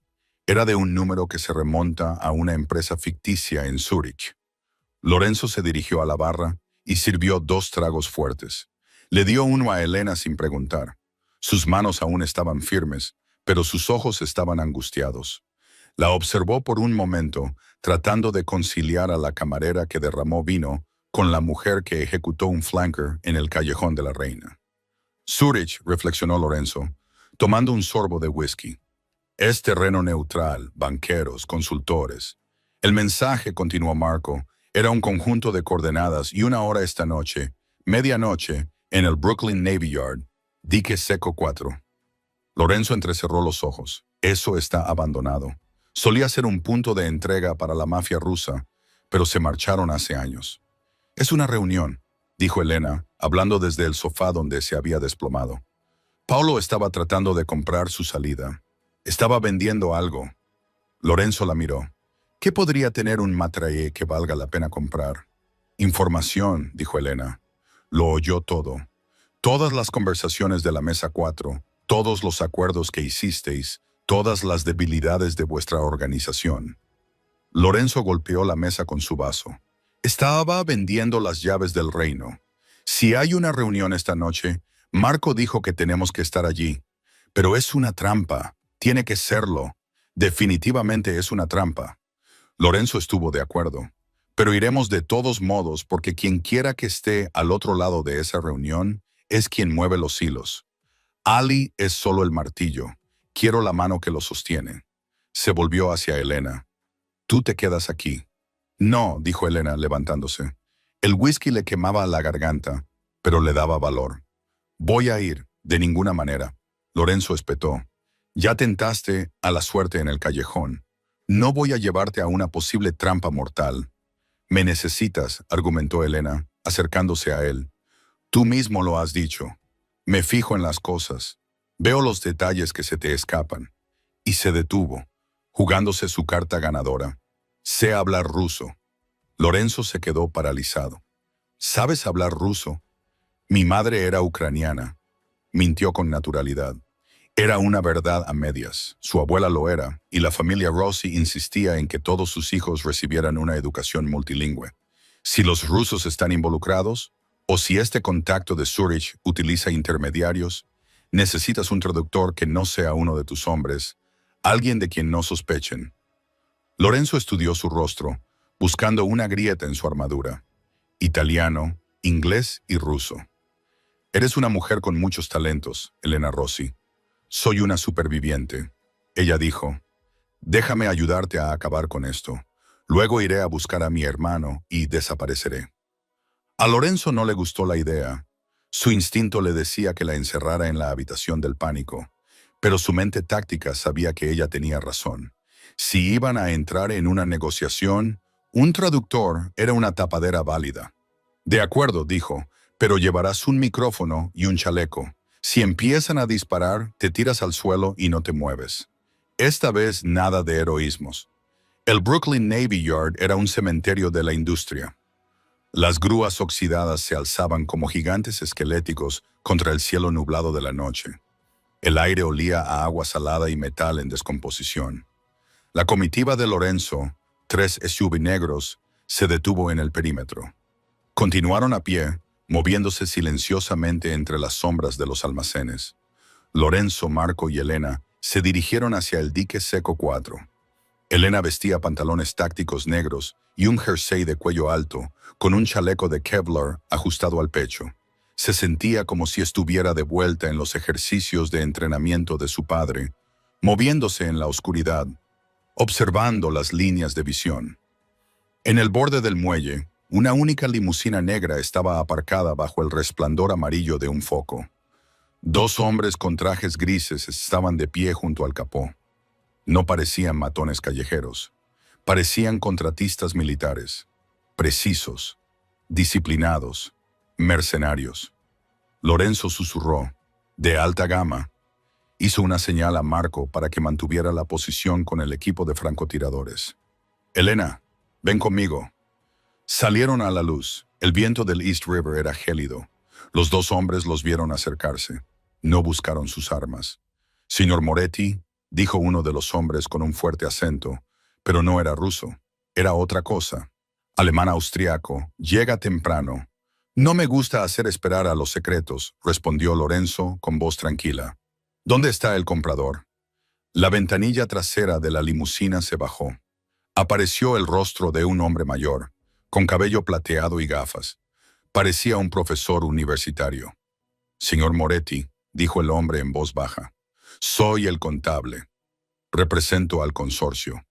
Era de un número que se remonta a una empresa ficticia en Zúrich». Lorenzo se dirigió a la barra y sirvió 2 tragos fuertes. Le dio uno a Elena sin preguntar. Sus manos aún estaban firmes, pero sus ojos estaban angustiados. La observó por un momento, tratando de conciliar a la camarera que derramó vino con la mujer que ejecutó un flanker en el callejón de la reina. Zurich, reflexionó Lorenzo, tomando un sorbo de whisky. Es terreno neutral, banqueros, consultores. El mensaje, continuó Marco, era un conjunto de coordenadas y una hora esta noche, medianoche, en el Brooklyn Navy Yard, dique seco 4. Lorenzo entrecerró los ojos. Eso está abandonado. Solía ser un punto de entrega para la mafia rusa, pero se marcharon hace años. Es una reunión, dijo Elena, hablando desde el sofá donde se había desplomado. Paulo estaba tratando de comprar su salida. Estaba vendiendo algo. Lorenzo la miró. ¿Qué podría tener un matraé que valga la pena comprar? Información, dijo Elena. Lo oyó todo. Todas las conversaciones de la mesa 4, todos los acuerdos que hicisteis, todas las debilidades de vuestra organización. Lorenzo golpeó la mesa con su vaso. Estaba vendiendo las llaves del reino. Si hay una reunión esta noche, Marco dijo que tenemos que estar allí. Pero es una trampa. Tiene que serlo. Definitivamente es una trampa. Lorenzo estuvo de acuerdo. Pero iremos de todos modos porque quien quiera que esté al otro lado de esa reunión es quien mueve los hilos. Ali es solo el martillo. Quiero la mano que lo sostiene. Se volvió hacia Elena. Tú te quedas aquí. No, dijo Elena levantándose. El whisky le quemaba la garganta, pero le daba valor. Voy a ir, de ninguna manera. Lorenzo espetó. Ya tentaste a la suerte en el callejón. No voy a llevarte a una posible trampa mortal. Me necesitas, argumentó Elena, acercándose a él. Tú mismo lo has dicho. Me fijo en las cosas. Veo los detalles que se te escapan. Y se detuvo, jugándose su carta ganadora. Sé hablar ruso. Lorenzo se quedó paralizado. ¿Sabes hablar ruso? Mi madre era ucraniana. Mintió con naturalidad. Era una verdad a medias. Su abuela lo era, y la familia Rossi insistía en que todos sus hijos recibieran una educación multilingüe. Si los rusos están involucrados, o si este contacto de Zurich utiliza intermediarios, necesitas un traductor que no sea uno de tus hombres, alguien de quien no sospechen. Lorenzo estudió su rostro, buscando una grieta en su armadura. Italiano, inglés y ruso. Eres una mujer con muchos talentos, Elena Rossi. Soy una superviviente. Ella dijo, déjame ayudarte a acabar con esto. Luego iré a buscar a mi hermano y desapareceré. A Lorenzo no le gustó la idea. Su instinto le decía que la encerrara en la habitación del pánico, pero su mente táctica sabía que ella tenía razón. Si iban a entrar en una negociación, un traductor era una tapadera válida. De acuerdo, dijo, pero llevarás un micrófono y un chaleco. Si empiezan a disparar, te tiras al suelo y no te mueves. Esta vez nada de heroísmos. El Brooklyn Navy Yard era un cementerio de la industria. Las grúas oxidadas se alzaban como gigantes esqueléticos contra el cielo nublado de la noche. El aire olía a agua salada y metal en descomposición. La comitiva de Lorenzo, 3 SUV negros, se detuvo en el perímetro. Continuaron a pie, moviéndose silenciosamente entre las sombras de los almacenes. Lorenzo, Marco y Elena se dirigieron hacia el dique seco 4. Elena vestía pantalones tácticos negros y un jersey de cuello alto, con un chaleco de Kevlar ajustado al pecho. Se sentía como si estuviera de vuelta en los ejercicios de entrenamiento de su padre, moviéndose en la oscuridad, observando las líneas de visión. En el borde del muelle, una única limusina negra estaba aparcada bajo el resplandor amarillo de un foco. 2 hombres con trajes grises estaban de pie junto al capó. No parecían matones callejeros. Parecían contratistas militares, precisos, disciplinados, mercenarios. Lorenzo susurró, de alta gama. Hizo una señal a Marco para que mantuviera la posición con el equipo de francotiradores. Elena, ven conmigo. Salieron a la luz. El viento del East River era gélido. Los 2 hombres los vieron acercarse. No buscaron sus armas. Señor Moretti, dijo uno de los hombres con un fuerte acento, pero no era ruso. Era otra cosa. Alemán austriaco, llega temprano. No me gusta hacer esperar a los secretos, respondió Lorenzo con voz tranquila. ¿Dónde está el comprador? La ventanilla trasera de la limusina se bajó. Apareció el rostro de un hombre mayor, con cabello plateado y gafas. Parecía un profesor universitario. Señor Moretti, dijo el hombre en voz baja, soy el contable. Represento al consorcio.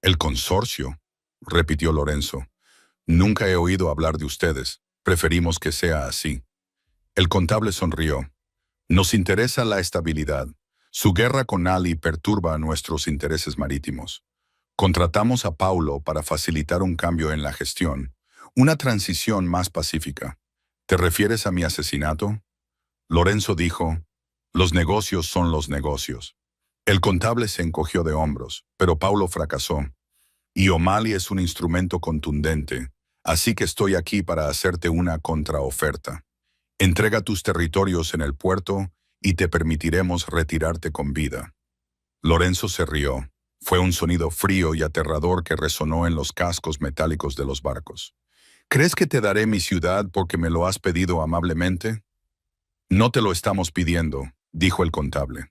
¿El consorcio?, repitió Lorenzo. Nunca he oído hablar de ustedes. Preferimos que sea así. El contable sonrió. Nos interesa la estabilidad. Su guerra con Ali perturba nuestros intereses marítimos. Contratamos a Paulo para facilitar un cambio en la gestión, una transición más pacífica. ¿Te refieres a mi asesinato? Lorenzo dijo, los negocios son los negocios. El contable se encogió de hombros, pero Paulo fracasó. Y O'Malley es un instrumento contundente, así que estoy aquí para hacerte una contraoferta. Entrega tus territorios en el puerto y te permitiremos retirarte con vida. Lorenzo se rió. Fue un sonido frío y aterrador que resonó en los cascos metálicos de los barcos. ¿Crees que te daré mi ciudad porque me lo has pedido amablemente? No te lo estamos pidiendo, dijo el contable.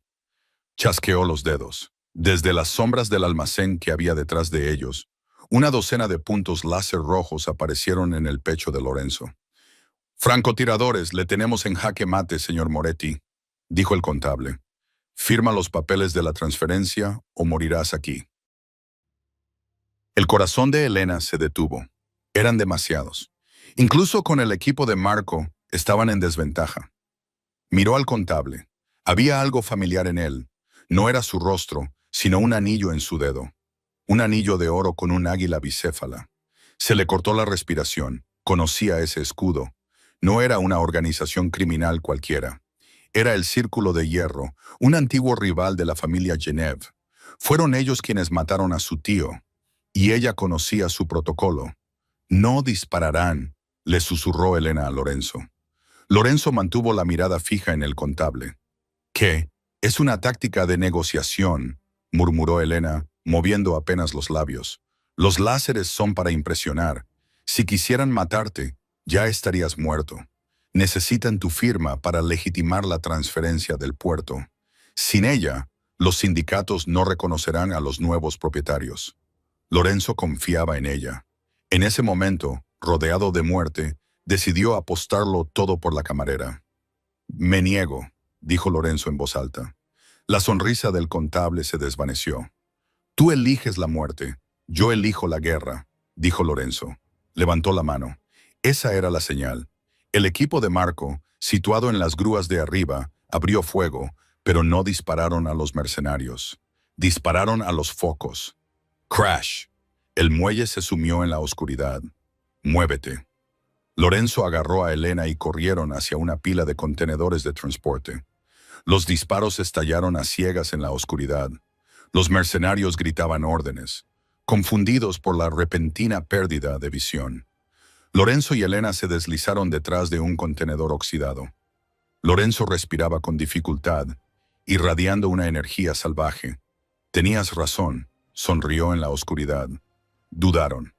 Chasqueó los dedos. Desde las sombras del almacén que había detrás de ellos, una docena de puntos láser rojos aparecieron en el pecho de Lorenzo. Francotiradores, le tenemos en jaque mate, señor Moretti, dijo el contable. Firma los papeles de la transferencia o morirás aquí. El corazón de Elena se detuvo. Eran demasiados. Incluso con el equipo de Marco, estaban en desventaja. Miró al contable. Había algo familiar en él. No era su rostro, sino un anillo en su dedo. Un anillo de oro con un águila bicéfala. Se le cortó la respiración. Conocía ese escudo. No era una organización criminal cualquiera. Era el Círculo de Hierro, un antiguo rival de la familia Genev. Fueron ellos quienes mataron a su tío. Y ella conocía su protocolo. No dispararán, le susurró Elena a Lorenzo. Lorenzo mantuvo la mirada fija en el contable. ¿Qué? Es una táctica de negociación, murmuró Elena, moviendo apenas los labios. Los láseres son para impresionar. Si quisieran matarte, ya estarías muerto. Necesitan tu firma para legitimar la transferencia del puerto. Sin ella, los sindicatos no reconocerán a los nuevos propietarios. Lorenzo confiaba en ella. En ese momento, rodeado de muerte, decidió apostarlo todo por la camarera. Me niego, dijo Lorenzo en voz alta. La sonrisa del contable se desvaneció. Tú eliges la muerte, yo elijo la guerra, dijo Lorenzo. Levantó la mano. Esa era la señal. El equipo de Marco, situado en las grúas de arriba, abrió fuego, pero no dispararon a los mercenarios. Dispararon a los focos. Crash. El muelle se sumió en la oscuridad. Muévete. Lorenzo agarró a Elena y corrieron hacia una pila de contenedores de transporte. Los disparos estallaron a ciegas en la oscuridad. Los mercenarios gritaban órdenes, confundidos por la repentina pérdida de visión. Lorenzo y Elena se deslizaron detrás de un contenedor oxidado. Lorenzo respiraba con dificultad, irradiando una energía salvaje. Tenías razón, sonrió en la oscuridad. Dudaron.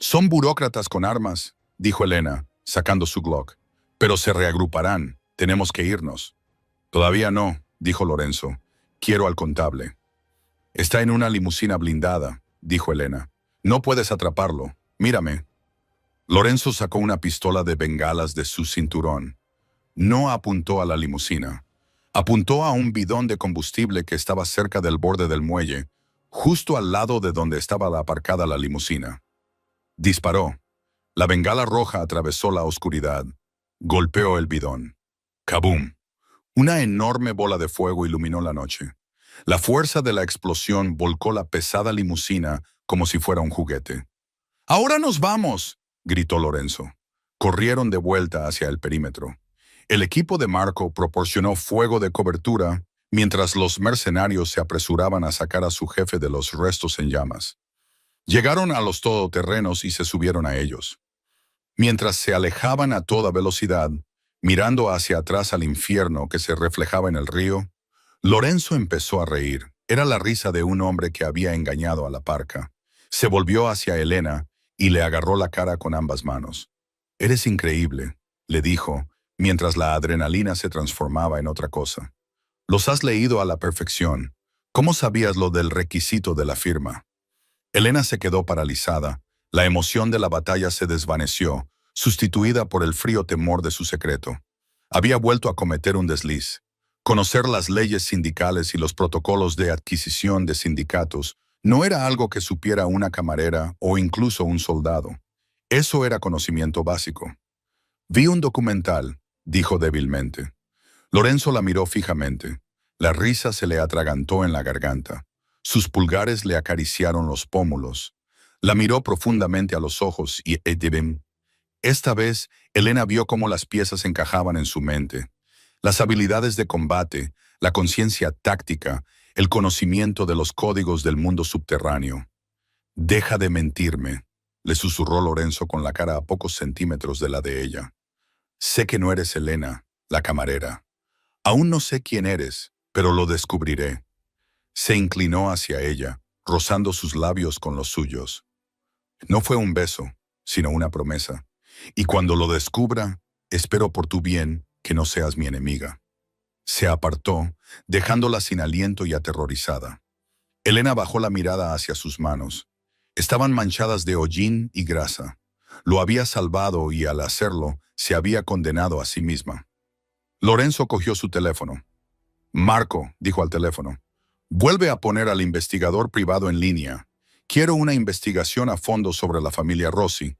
Son burócratas con armas, dijo Elena, sacando su Glock. Pero se reagruparán, tenemos que irnos. Todavía no, dijo Lorenzo. Quiero al contable. Está en una limusina blindada, dijo Elena. No puedes atraparlo. Mírame. Lorenzo sacó una pistola de bengalas de su cinturón. No apuntó a la limusina. Apuntó a un bidón de combustible que estaba cerca del borde del muelle, justo al lado de donde estaba aparcada la limusina. Disparó. La bengala roja atravesó la oscuridad. Golpeó el bidón. ¡Kabum! Una enorme bola de fuego iluminó la noche. La fuerza de la explosión volcó la pesada limusina como si fuera un juguete. ¡Ahora nos vamos!, gritó Lorenzo. Corrieron de vuelta hacia el perímetro. El equipo de Marco proporcionó fuego de cobertura mientras los mercenarios se apresuraban a sacar a su jefe de los restos en llamas. Llegaron a los todoterrenos y se subieron a ellos. Mientras se alejaban a toda velocidad, mirando hacia atrás al infierno que se reflejaba en el río, Lorenzo empezó a reír. Era la risa de un hombre que había engañado a la parca. Se volvió hacia Elena y le agarró la cara con ambas manos. «Eres increíble», le dijo, mientras la adrenalina se transformaba en otra cosa. «Los has leído a la perfección. ¿Cómo sabías lo del requisito de la firma? Elena se quedó paralizada. La emoción de la batalla se desvaneció, sustituida por el frío temor de su secreto. Había vuelto a cometer un desliz. Conocer las leyes sindicales y los protocolos de adquisición de sindicatos no era algo que supiera una camarera o incluso un soldado. Eso era conocimiento básico. Vi un documental, dijo débilmente. Lorenzo la miró fijamente. La risa se le atragantó en la garganta. Sus pulgares le acariciaron los pómulos. La miró profundamente a los ojos y esta vez, Elena vio cómo las piezas encajaban en su mente. Las habilidades de combate, la conciencia táctica, el conocimiento de los códigos del mundo subterráneo. «Deja de mentirme», le susurró Lorenzo con la cara a pocos centímetros de la de ella. «Sé que no eres Elena, la camarera. Aún no sé quién eres, pero lo descubriré». Se inclinó hacia ella, rozando sus labios con los suyos. No fue un beso, sino una promesa. «Y cuando lo descubra, espero por tu bien que no seas mi enemiga». Se apartó, dejándola sin aliento y aterrorizada. Elena bajó la mirada hacia sus manos. Estaban manchadas de hollín y grasa. Lo había salvado y al hacerlo, se había condenado a sí misma. Lorenzo cogió su teléfono. «Marco», dijo al teléfono, «vuelve a poner al investigador privado en línea. Quiero una investigación a fondo sobre la familia Rossi.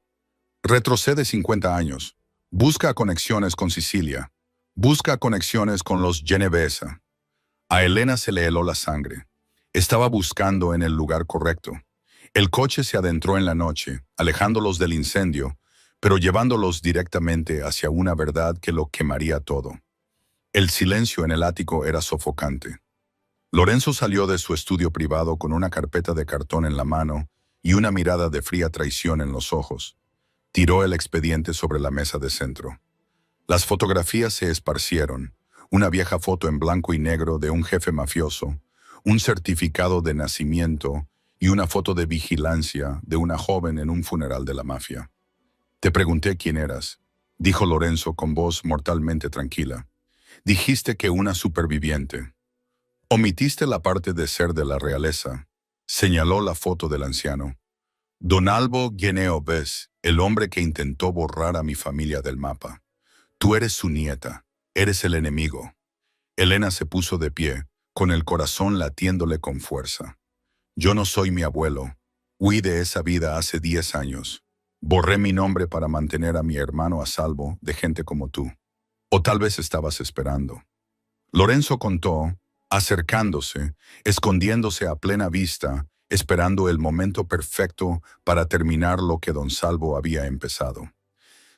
Retrocede 50 años. Busca conexiones con Sicilia. Busca conexiones con los Genovesa». A Elena se le heló la sangre. Estaba buscando en el lugar correcto. El coche se adentró en la noche, alejándolos del incendio, pero llevándolos directamente hacia una verdad que lo quemaría todo. El silencio en el ático era sofocante. Lorenzo salió de su estudio privado con una carpeta de cartón en la mano y una mirada de fría traición en los ojos. Tiró el expediente sobre la mesa de centro. Las fotografías se esparcieron. Una vieja foto en blanco y negro de un jefe mafioso, un certificado de nacimiento y una foto de vigilancia de una joven en un funeral de la mafia. «Te pregunté quién eras», dijo Lorenzo con voz mortalmente tranquila. «Dijiste que una superviviente. Omitiste la parte de ser de la realeza», señaló la foto del anciano. «Don Albo Genovés, el hombre que intentó borrar a mi familia del mapa. Tú eres su nieta, eres el enemigo». Elena se puso de pie, con el corazón latiéndole con fuerza. «Yo no soy mi abuelo. Huí de esa vida hace 10 años. Borré mi nombre para mantener a mi hermano a salvo de gente como tú. O tal vez estabas esperando». Lorenzo contó, acercándose, escondiéndose a plena vista, esperando el momento perfecto para terminar lo que don Salvo había empezado.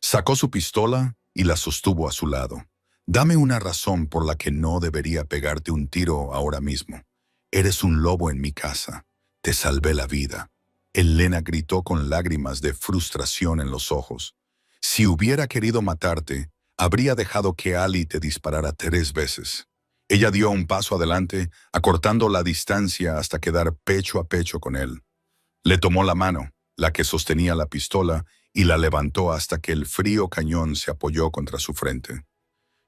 Sacó su pistola y la sostuvo a su lado. «Dame una razón por la que no debería pegarte un tiro ahora mismo. Eres un lobo en mi casa. Te salvé la vida». Elena gritó con lágrimas de frustración en los ojos. «Si hubiera querido matarte, habría dejado que Ali te disparara 3 veces». Ella dio un paso adelante, acortando la distancia hasta quedar pecho a pecho con él. Le tomó la mano, la que sostenía la pistola, y la levantó hasta que el frío cañón se apoyó contra su frente.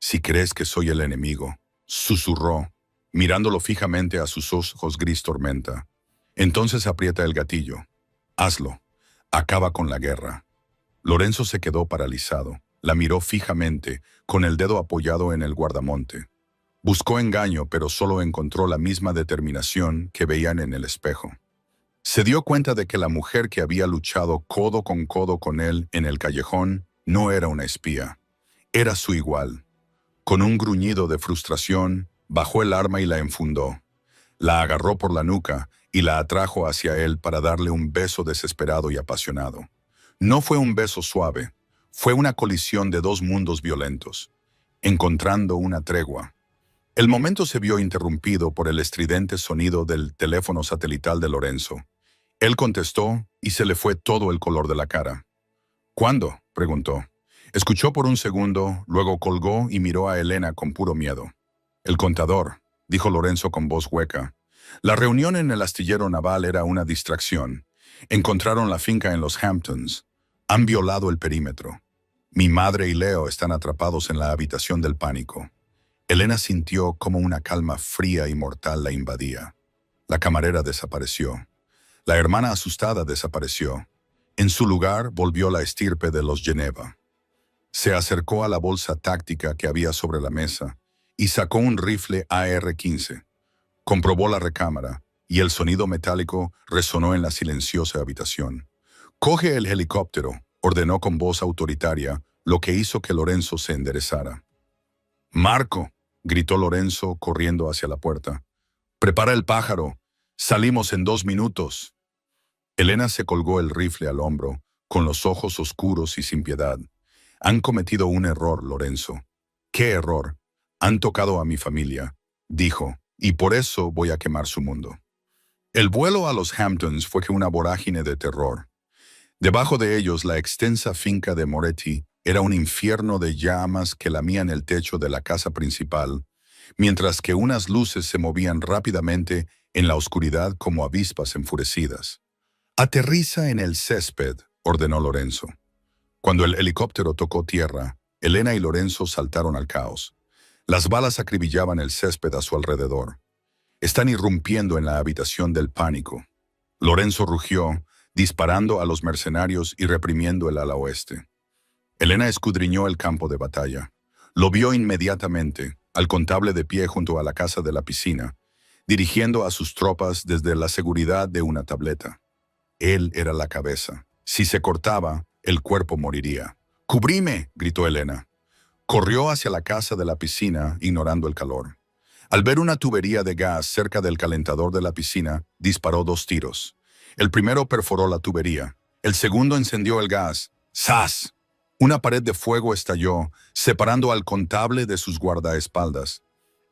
«Si crees que soy el enemigo», susurró, mirándolo fijamente a sus ojos gris tormenta, «entonces aprieta el gatillo. Hazlo. Acaba con la guerra». Lorenzo se quedó paralizado. La miró fijamente, con el dedo apoyado en el guardamonte. Buscó engaño, pero solo encontró la misma determinación que veían en el espejo. Se dio cuenta de que la mujer que había luchado codo con él en el callejón no era una espía. Era su igual. Con un gruñido de frustración, bajó el arma y la enfundó. La agarró por la nuca y la atrajo hacia él para darle un beso desesperado y apasionado. No fue un beso suave, fue una colisión de 2 mundos violentos, encontrando una tregua. El momento se vio interrumpido por el estridente sonido del teléfono satelital de Lorenzo. Él contestó y se le fue todo el color de la cara. «¿Cuándo?», preguntó. Escuchó por un segundo, luego colgó y miró a Elena con puro miedo. «El contador», dijo Lorenzo con voz hueca. «La reunión en el astillero naval era una distracción. Encontraron la finca en los Hamptons. Han violado el perímetro. Mi madre y Leo están atrapados en la habitación del pánico». Elena sintió como una calma fría y mortal la invadía. La camarera desapareció. La hermana asustada desapareció. En su lugar volvió la estirpe de los Geneva. Se acercó a la bolsa táctica que había sobre la mesa y sacó un rifle AR-15. Comprobó la recámara y el sonido metálico resonó en la silenciosa habitación. «Coge el helicóptero», ordenó con voz autoritaria, lo que hizo que Lorenzo se enderezara. «Marco», gritó Lorenzo corriendo hacia la puerta. «Prepara el pájaro. Salimos en 2 minutos». Elena se colgó el rifle al hombro, con los ojos oscuros y sin piedad. «Han cometido un error, Lorenzo». «¿Qué error?» «Han tocado a mi familia», dijo, «y por eso voy a quemar su mundo». El vuelo a los Hamptons fue que una vorágine de terror. Debajo de ellos, la extensa finca de Moretti era un infierno de llamas que lamían el techo de la casa principal, mientras que unas luces se movían rápidamente en la oscuridad como avispas enfurecidas. «Aterriza en el césped», ordenó Lorenzo. Cuando el helicóptero tocó tierra, Elena y Lorenzo saltaron al caos. Las balas acribillaban el césped a su alrededor. «Están irrumpiendo en la habitación del pánico». Lorenzo rugió, disparando a los mercenarios y reprimiendo el ala oeste. Elena escudriñó el campo de batalla. Lo vio inmediatamente, al contable de pie junto a la casa de la piscina, dirigiendo a sus tropas desde la seguridad de una tableta. Él era la cabeza. Si se cortaba, el cuerpo moriría. «¡Cubrime!», gritó Elena. Corrió hacia la casa de la piscina, ignorando el calor. Al ver una tubería de gas cerca del calentador de la piscina, disparó 2 tiros. El primero perforó la tubería. El segundo encendió el gas. ¡Zas! Una pared de fuego estalló, separando al contable de sus guardaespaldas.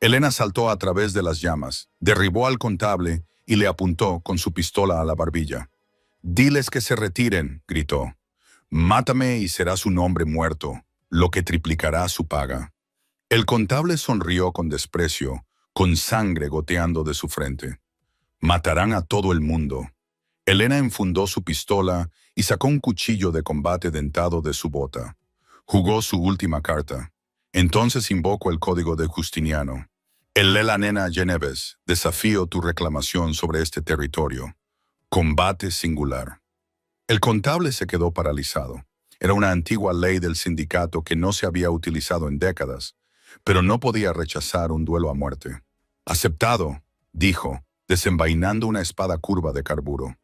Elena saltó a través de las llamas, derribó al contable y le apuntó con su pistola a la barbilla. «Diles que se retiren», gritó. «Mátame y serás un hombre muerto, lo que triplicará su paga». El contable sonrió con desprecio, con sangre goteando de su frente. «Matarán a todo el mundo». Elena enfundó su pistola y sacó un cuchillo de combate dentado de su bota. Jugó su última carta. Entonces invocó el código de Justiniano. «El la nena Geneves, desafío tu reclamación sobre este territorio. Combate singular». El contable se quedó paralizado. Era una antigua ley del sindicato que no se había utilizado en décadas, pero no podía rechazar un duelo a muerte. «Aceptado», dijo, desenvainando una espada curva de carburo.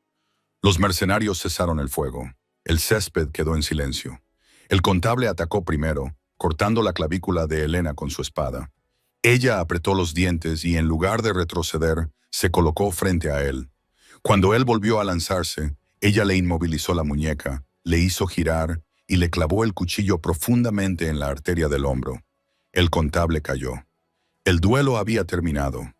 Los mercenarios cesaron el fuego. El césped quedó en silencio. El contable atacó primero, cortando la clavícula de Elena con su espada. Ella apretó los dientes y, en lugar de retroceder, se colocó frente a él. Cuando él volvió a lanzarse, ella le inmovilizó la muñeca, le hizo girar y le clavó el cuchillo profundamente en la arteria del hombro. El contable cayó. El duelo había terminado.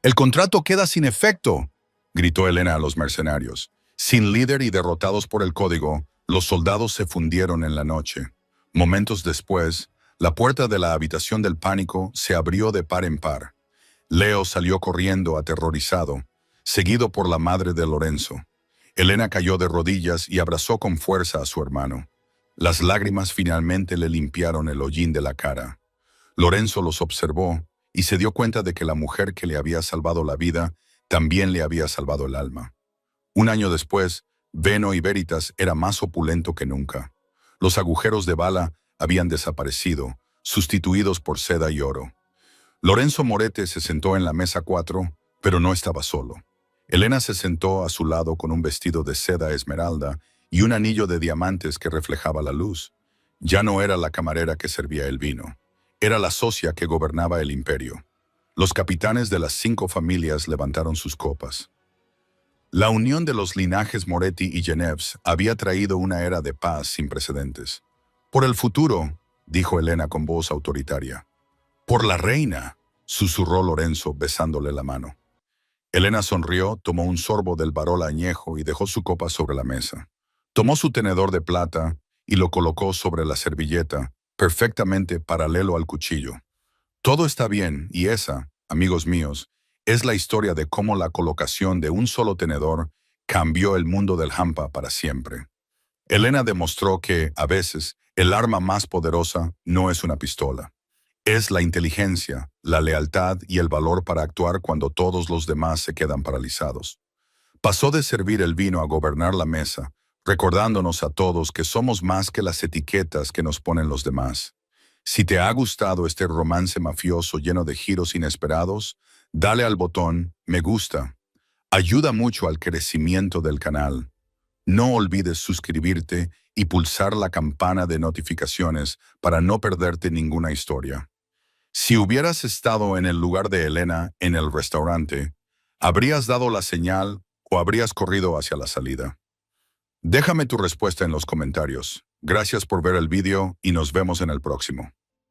«El contrato queda sin efecto», gritó Elena a los mercenarios. Sin líder y derrotados por el código, los soldados se fundieron en la noche. Momentos después, la puerta de la habitación del pánico se abrió de par en par. Leo salió corriendo aterrorizado, seguido por la madre de Lorenzo. Elena cayó de rodillas y abrazó con fuerza a su hermano. Las lágrimas finalmente le limpiaron el hollín de la cara. Lorenzo los observó y se dio cuenta de que la mujer que le había salvado la vida también le había salvado el alma. Un año después, Beno y Veritas era más opulento que nunca. Los agujeros de bala habían desaparecido, sustituidos por seda y oro. Lorenzo Moretti se sentó en la mesa 4, pero no estaba solo. Elena se sentó a su lado con un vestido de seda esmeralda y un anillo de diamantes que reflejaba la luz. Ya no era la camarera que servía el vino. Era la socia que gobernaba el imperio. Los capitanes de las 5 familias levantaron sus copas. La unión de los linajes Moretti y Geneves había traído una era de paz sin precedentes. «Por el futuro», dijo Elena con voz autoritaria. «Por la reina», susurró Lorenzo besándole la mano. Elena sonrió, tomó un sorbo del Barolo añejo y dejó su copa sobre la mesa. Tomó su tenedor de plata y lo colocó sobre la servilleta, perfectamente paralelo al cuchillo. Todo está bien, y esa, amigos míos, es la historia de cómo la colocación de un solo tenedor cambió el mundo del hampa para siempre. Elena demostró que, a veces, el arma más poderosa no es una pistola. Es la inteligencia, la lealtad y el valor para actuar cuando todos los demás se quedan paralizados. Pasó de servir el vino a gobernar la mesa, recordándonos a todos que somos más que las etiquetas que nos ponen los demás. Si te ha gustado este romance mafioso lleno de giros inesperados, dale al botón me gusta. Ayuda mucho al crecimiento del canal. No olvides suscribirte y pulsar la campana de notificaciones para no perderte ninguna historia. Si hubieras estado en el lugar de Elena en el restaurante, ¿habrías dado la señal o habrías corrido hacia la salida? Déjame tu respuesta en los comentarios. Gracias por ver el vídeo y nos vemos en el próximo.